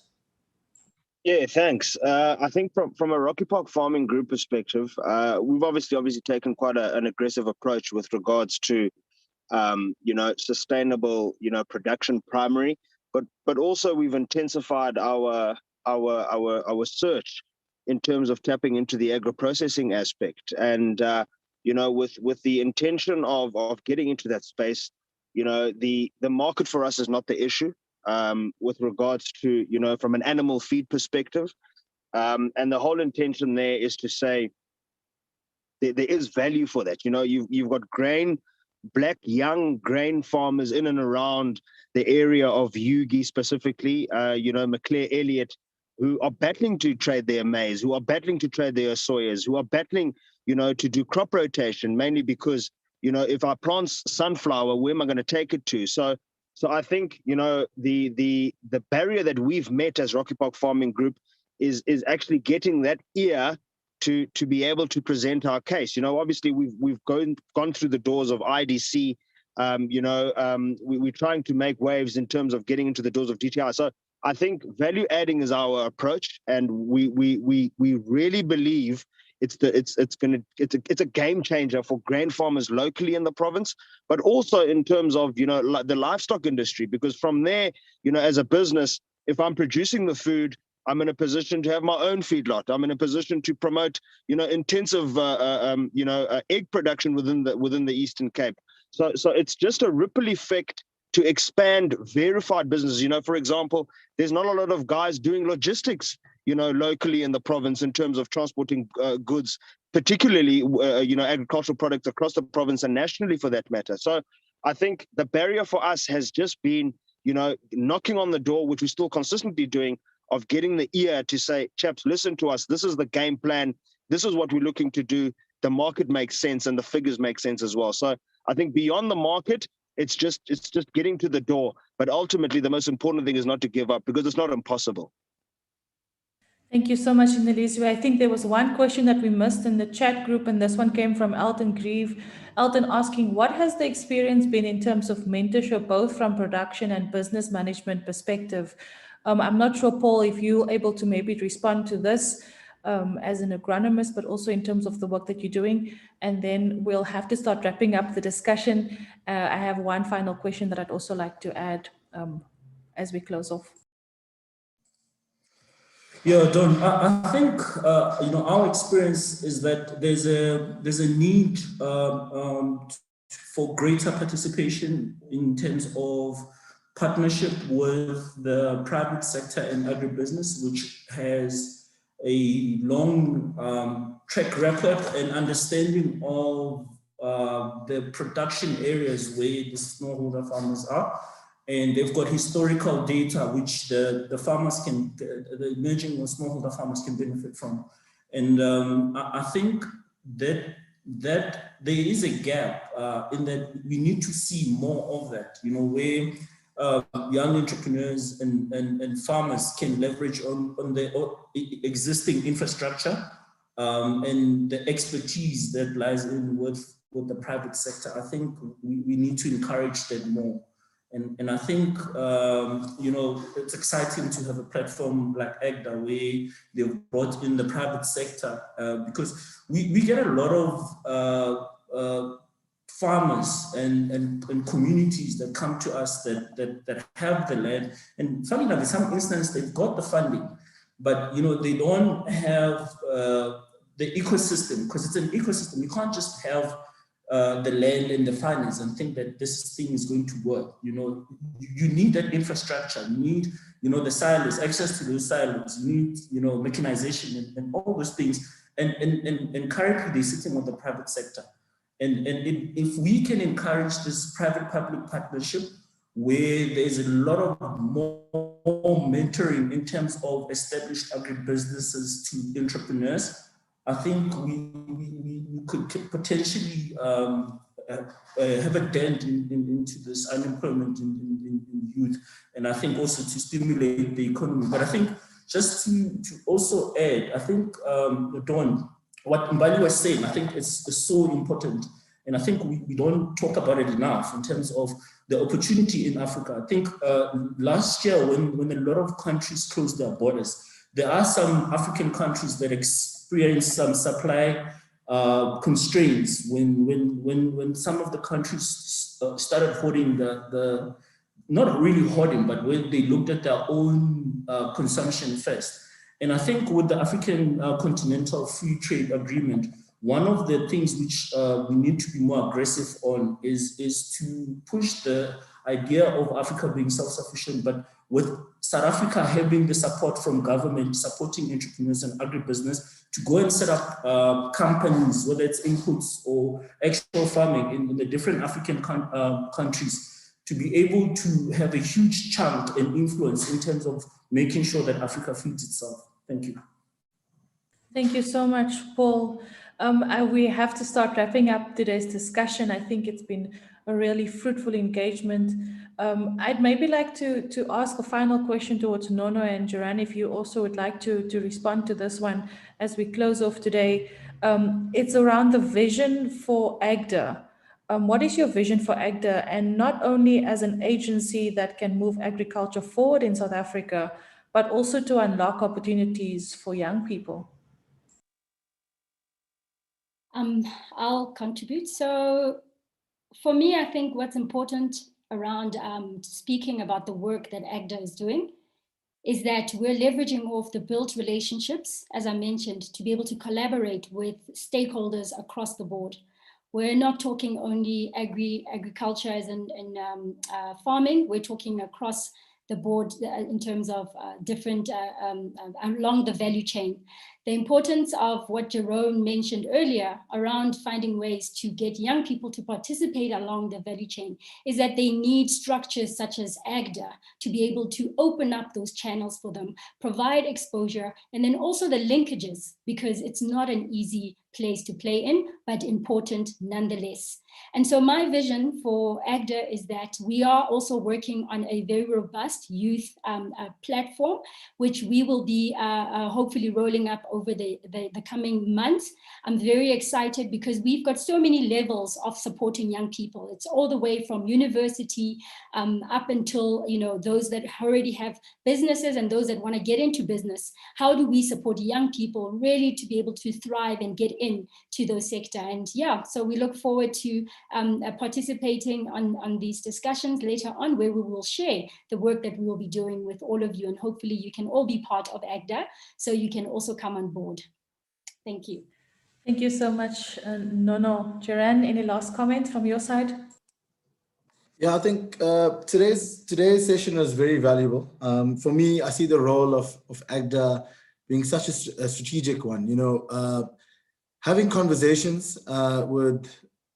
Speaker 8: Yeah, thanks. I think from a Rocky Park Farming Group perspective, we've obviously taken quite an aggressive approach with regards to sustainable production primary, but also we've intensified our search in terms of tapping into the agro-processing aspect, and with the intention of getting into that space. The market for us is not the issue, with regards to from an animal feed perspective, and the whole intention there is to say there is value for that. You've got black young grain farmers in and around the area of Yugi specifically, Maclear Elliott, who are battling to trade their maize, who are battling to trade their soyas, who are battling, to do crop rotation, mainly because, if I plant sunflower, where am I going to take it to? So I think, the barrier that we've met as Rocky Park Farming Group is actually getting that ear to be able to present our case. Obviously we've gone through the doors of IDC. We're trying to make waves in terms of getting into the doors of DTI. So I think value adding is our approach, and we really believe it's a game changer for grain farmers locally in the province, but also in terms of the livestock industry, because from there, as a business, if I'm producing the food, I'm in a position to have my own feedlot. I'm in a position to promote intensive egg production within the Eastern Cape. So it's just a ripple effect to expand verified businesses. For example, there's not a lot of guys doing logistics, locally in the province in terms of transporting goods, particularly, agricultural products across the province and nationally for that matter. So I think the barrier for us has just been, knocking on the door, which we're still consistently doing, of getting the ear to say, chaps, listen to us. This is the game plan. This is what we're looking to do. The market makes sense and the figures make sense as well. So I think beyond the market, it's just getting to the door. But ultimately, the most important thing is not to give up, because it's not impossible.
Speaker 1: Thank you so much, Sinelizwi. I think there was one question that we missed in the chat group, and this one came from Elton Grieve. Elton asking, what has the experience been in terms of mentorship, both from production and business management perspective? I'm not sure, Paul, if you're able to maybe respond to this as an agronomist, but also in terms of the work that you're doing. And then we'll have to start wrapping up the discussion. I have one final question that I'd also like to add as we close off.
Speaker 6: Yeah, Don, I think, our experience is that there's a need for greater participation in terms of partnership with the private sector and agribusiness, which has a long track record and understanding of the production areas where the smallholder farmers are. And they've got historical data which the farmers can, the emerging smallholder farmers can benefit from. And I think that there is a gap in that we need to see more of that, you know, where young entrepreneurs and farmers can leverage on their existing infrastructure and the expertise that lies in with the private sector. I think we need to encourage that more. And I think, you know, it's exciting to have a platform like AGDA where they've brought in the private sector because we get a lot of farmers and communities that come to us that have the land. And funny enough, in some instances, they've got the funding, but, you know, they don't have the ecosystem, because it's an ecosystem. You can't just have the land and the finance and think that this thing is going to work. You know, you need that infrastructure, you need, you know, the silos, access to those silos, you need, you know, mechanization and all those things. And currently they're sitting on the private sector. And if we can encourage this private-public partnership where there's a lot of more mentoring in terms of established agribusinesses to entrepreneurs, I think we could potentially have a dent into this unemployment in youth, and I think also to stimulate the economy. But I think just to also add, I think, Dawn, what Mbali was saying, I think it's so important. And I think we don't talk about it enough in terms of the opportunity in Africa. I think last year when a lot of countries closed their borders, there are some African countries that experienced some supply constraints when some of the countries started hoarding the not really hoarding, but when they looked at their own consumption first. And I think with the African Continental Free Trade Agreement, one of the things which we need to be more aggressive on is to push the idea of Africa being self-sufficient, but with South Africa having the support from government, supporting entrepreneurs and agribusiness to go and set up companies, whether it's inputs or actual farming in the different African countries, to be able to have a huge chunk and influence in terms of making sure that Africa feeds itself. Thank you.
Speaker 1: Thank you so much, Paul. We have to start wrapping up today's discussion. I think it's been a really fruitful engagement. I'd maybe like to ask a final question towards Nono and Jerann, if you also would like to respond to this one as we close off today. It's around the vision for AGDA. What is your vision for AGDA, and not only as an agency that can move agriculture forward in South Africa, but also to unlock opportunities for young people?
Speaker 5: I'll contribute. So for me, I think what's important around speaking about the work that AGDA is doing is that we're leveraging off the built relationships, as I mentioned, to be able to collaborate with stakeholders across the board. We're not talking only agriculture as in farming, we're talking across the board in terms of different, along the value chain. The importance of what Jerann mentioned earlier around finding ways to get young people to participate along the value chain is that they need structures such as AGDA to be able to open up those channels for them, provide exposure, and then also the linkages, because it's not an easy place to play in, but important nonetheless. And so my vision for AGDA is that we are also working on a very robust youth platform, which we will be hopefully rolling up over the coming months. I'm very excited because we've got so many levels of supporting young people. It's all the way from university up until, you know, those that already have businesses and those that want to get into business. How do we support young people really to be able to thrive and get into those sector? And yeah, so we look forward to participating on these discussions later on, where we will share the work that we will be doing with all of you, and hopefully you can all be part of AGDA, so you can also come on board. Thank you.
Speaker 1: Thank you so much, Nono. Jerann, any last comment from your side?
Speaker 4: Yeah, I think today's session was very valuable. For me, I see the role of AGDA being such a strategic one. Having conversations with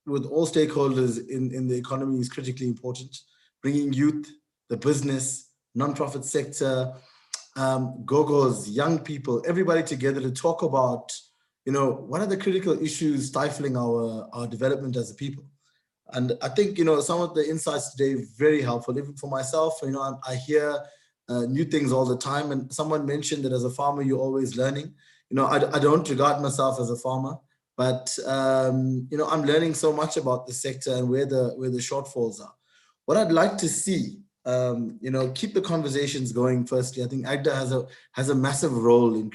Speaker 4: all stakeholders in the economy is critically important. Bringing youth, the business, nonprofit sector, go-go's, young people, everybody together to talk about, what are the critical issues stifling our development as a people. And I think, some of the insights today very helpful. Even for myself, I hear new things all the time. And someone mentioned that as a farmer, you're always learning. I don't regard myself as a farmer, but, I'm learning so much about the sector and where the shortfalls are. What I'd like to see, keep the conversations going. Firstly, I think AGDA has a massive role in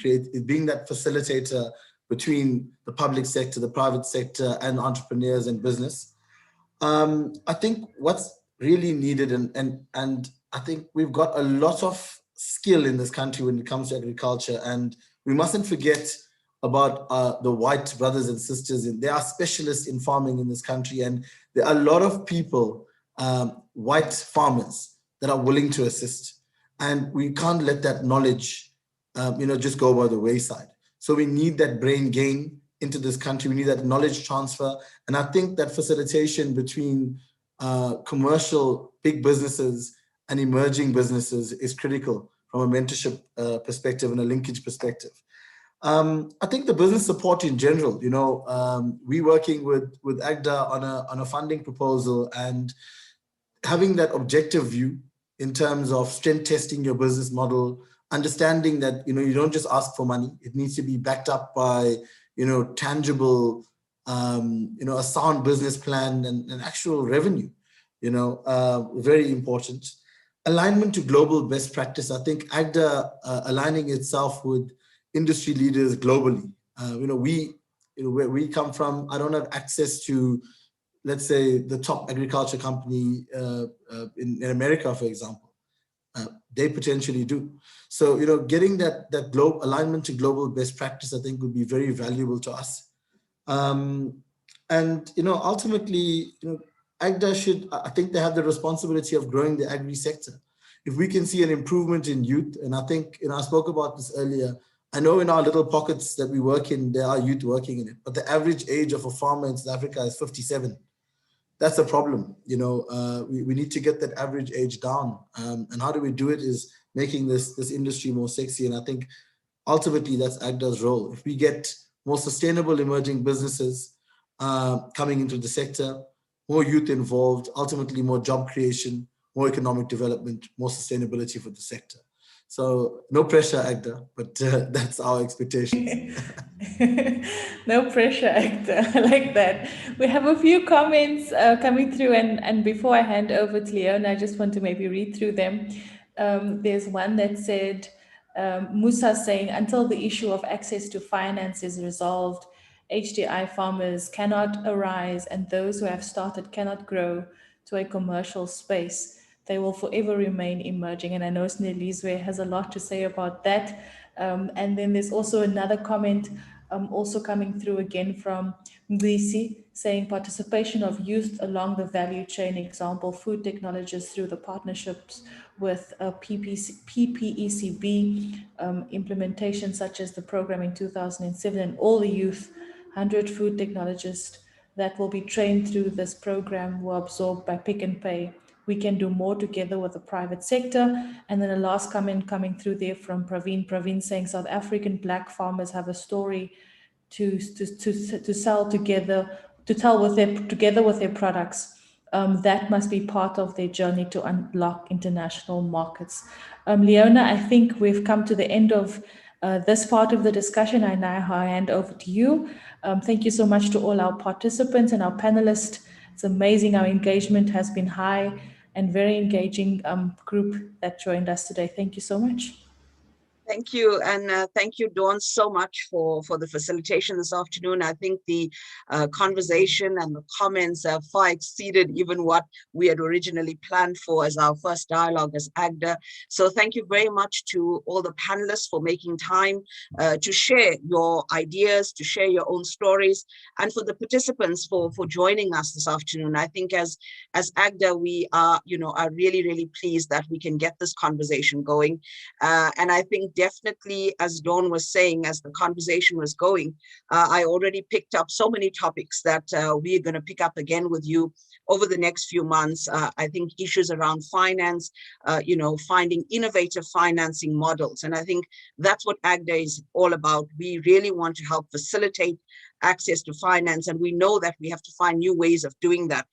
Speaker 4: being that facilitator between the public sector, the private sector, and entrepreneurs and business. I think what's really needed, and I think we've got a lot of skill in this country when it comes to agriculture, and we mustn't forget about the white brothers and sisters. They are specialists in farming in this country, and there are a lot of people, white farmers, that are willing to assist, and we can't let that knowledge, just go by the wayside. So we need that brain gain into this country. We need that knowledge transfer. And I think that facilitation between commercial big businesses and emerging businesses is critical from a mentorship perspective and a linkage perspective. I think the business support in general, we working with AGDA on a funding proposal, and having that objective view in terms of strength testing your business model, understanding that, you don't just ask for money. It needs to be backed up by, tangible, a sound business plan and actual revenue, very important. Alignment to global best practice. I think AGDA aligning itself with industry leaders globally. Where we come from, I don't have access to, let's say, the top agriculture company in America, for example. They potentially do. So, getting that global alignment to global best practice, I think, would be very valuable to us. And, ultimately, AGDA I think they have the responsibility of growing the agri sector. If we can see an improvement in youth, and I think, I spoke about this earlier, I know in our little pockets that we work in, there are youth working in it, but the average age of a farmer in South Africa is 57. That's a problem. We need to get that average age down. And how do we do it is making this industry more sexy. And I think ultimately that's AGDA's role. If we get more sustainable emerging businesses coming into the sector, more youth involved, ultimately more job creation, more economic development, more sustainability for the sector. So no pressure, AGDA, but that's our expectations.
Speaker 1: No pressure, AGDA. I like that. We have a few comments coming through, and before I hand over to Leona, I just want to maybe read through them. There's one that said, Musa saying, until the issue of access to finance is resolved, HDI farmers cannot arise, and those who have started cannot grow to a commercial space. They will forever remain emerging. And I know Sinelizwi has a lot to say about that. And then there's also another comment also coming through again from Mzansi, saying participation of youth along the value chain, example, food technologists through the partnerships with PPECB implementation, such as the program in 2007, and all the youth, 100 food technologists that will be trained through this program were absorbed by Pick and Pay. We can do more together with the private sector. And then a last comment coming through there from Praveen saying South African Black farmers have a story to sell together, to tell together with their products. That must be part of their journey to unlock international markets. Leona, I think we've come to the end of this part of the discussion. I now hand over to you. Thank you so much to all our participants and our panelists. It's amazing. Our engagement has been high and very engaging group that joined us today. Thank you so much.
Speaker 2: Thank you. And thank you, Dawn, so much for the facilitation this afternoon. I think the conversation and the comments have far exceeded even what we had originally planned for as our first dialogue as AGDA. So thank you very much to all the panelists for making time to share your ideas, to share your own stories, and for the participants for joining us this afternoon. I think as AGDA, we are, are really, really pleased that we can get this conversation going. And I think definitely, as Dawn was saying, as the conversation was going, I already picked up so many topics that we're going to pick up again with you over the next few months. I think issues around finance, finding innovative financing models. And I think that's what AGDA is all about. We really want to help facilitate access to finance. And we know that we have to find new ways of doing that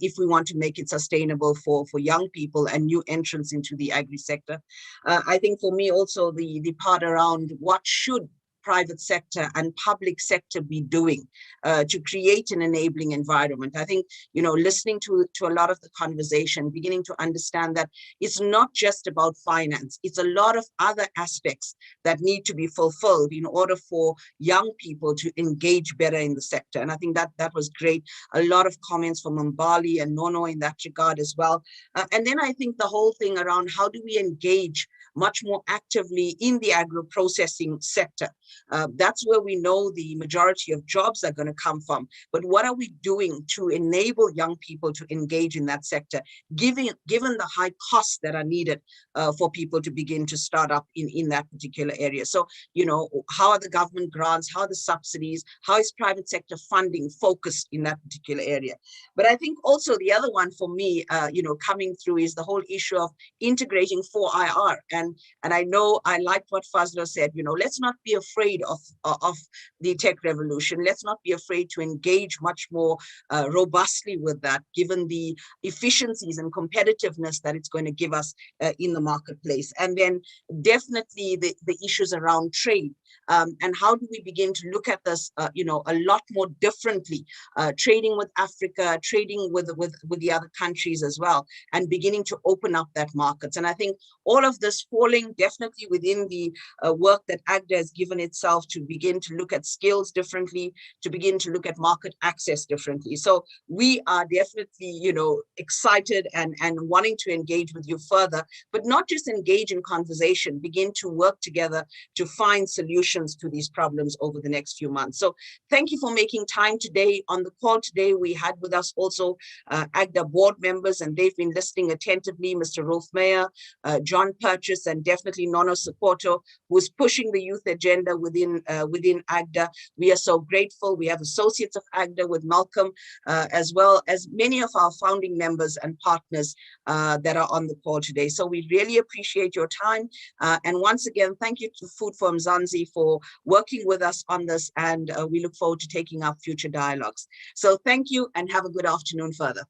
Speaker 2: if we want to make it sustainable for young people and new entrants into the agri sector. I think for me also the part around what should private sector and public sector be doing to create an enabling environment. I think, listening to a lot of the conversation, beginning to understand that it's not just about finance, it's a lot of other aspects that need to be fulfilled in order for young people to engage better in the sector. And I think that was great. A lot of comments from Mbali and Nono in that regard as well. And then I think the whole thing around how do we engage much more actively in the agro-processing sector. That's where we know the majority of jobs are going to come from. But what are we doing to enable young people to engage in that sector, given the high costs that are needed for people to begin to start up in that particular area? So, how are the government grants, how are the subsidies, how is private sector funding focused in that particular area? But I think also the other one for me, coming through is the whole issue of integrating 4IR. And I know I like what Fazlo said, let's not be afraid of the tech revolution. Let's not be afraid to engage much more robustly with that, given the efficiencies and competitiveness that it's going to give us in the marketplace. And then definitely the issues around trade. And how do we begin to look at this, a lot more differently, trading with Africa, trading with the other countries as well, and beginning to open up that markets. And I think all of this falling definitely within the work that AGDA has given itself to begin to look at skills differently, to begin to look at market access differently. So we are definitely, excited and wanting to engage with you further, but not just engage in conversation, begin to work together to find solutions to these problems over the next few months. So thank you for making time today. On the call today, we had with us also AGDA board members, and they've been listening attentively, Mr. Rolf Meyer, John Purchase, and definitely Nono Sekhoto, who's pushing the youth agenda within AGDA. We are so grateful. We have associates of AGDA with Malcolm, as well as many of our founding members and partners that are on the call today. So we really appreciate your time. And once again, thank you to Food for Mzansi for working with us on this. And we look forward to taking up future dialogues. So thank you and have a good afternoon further.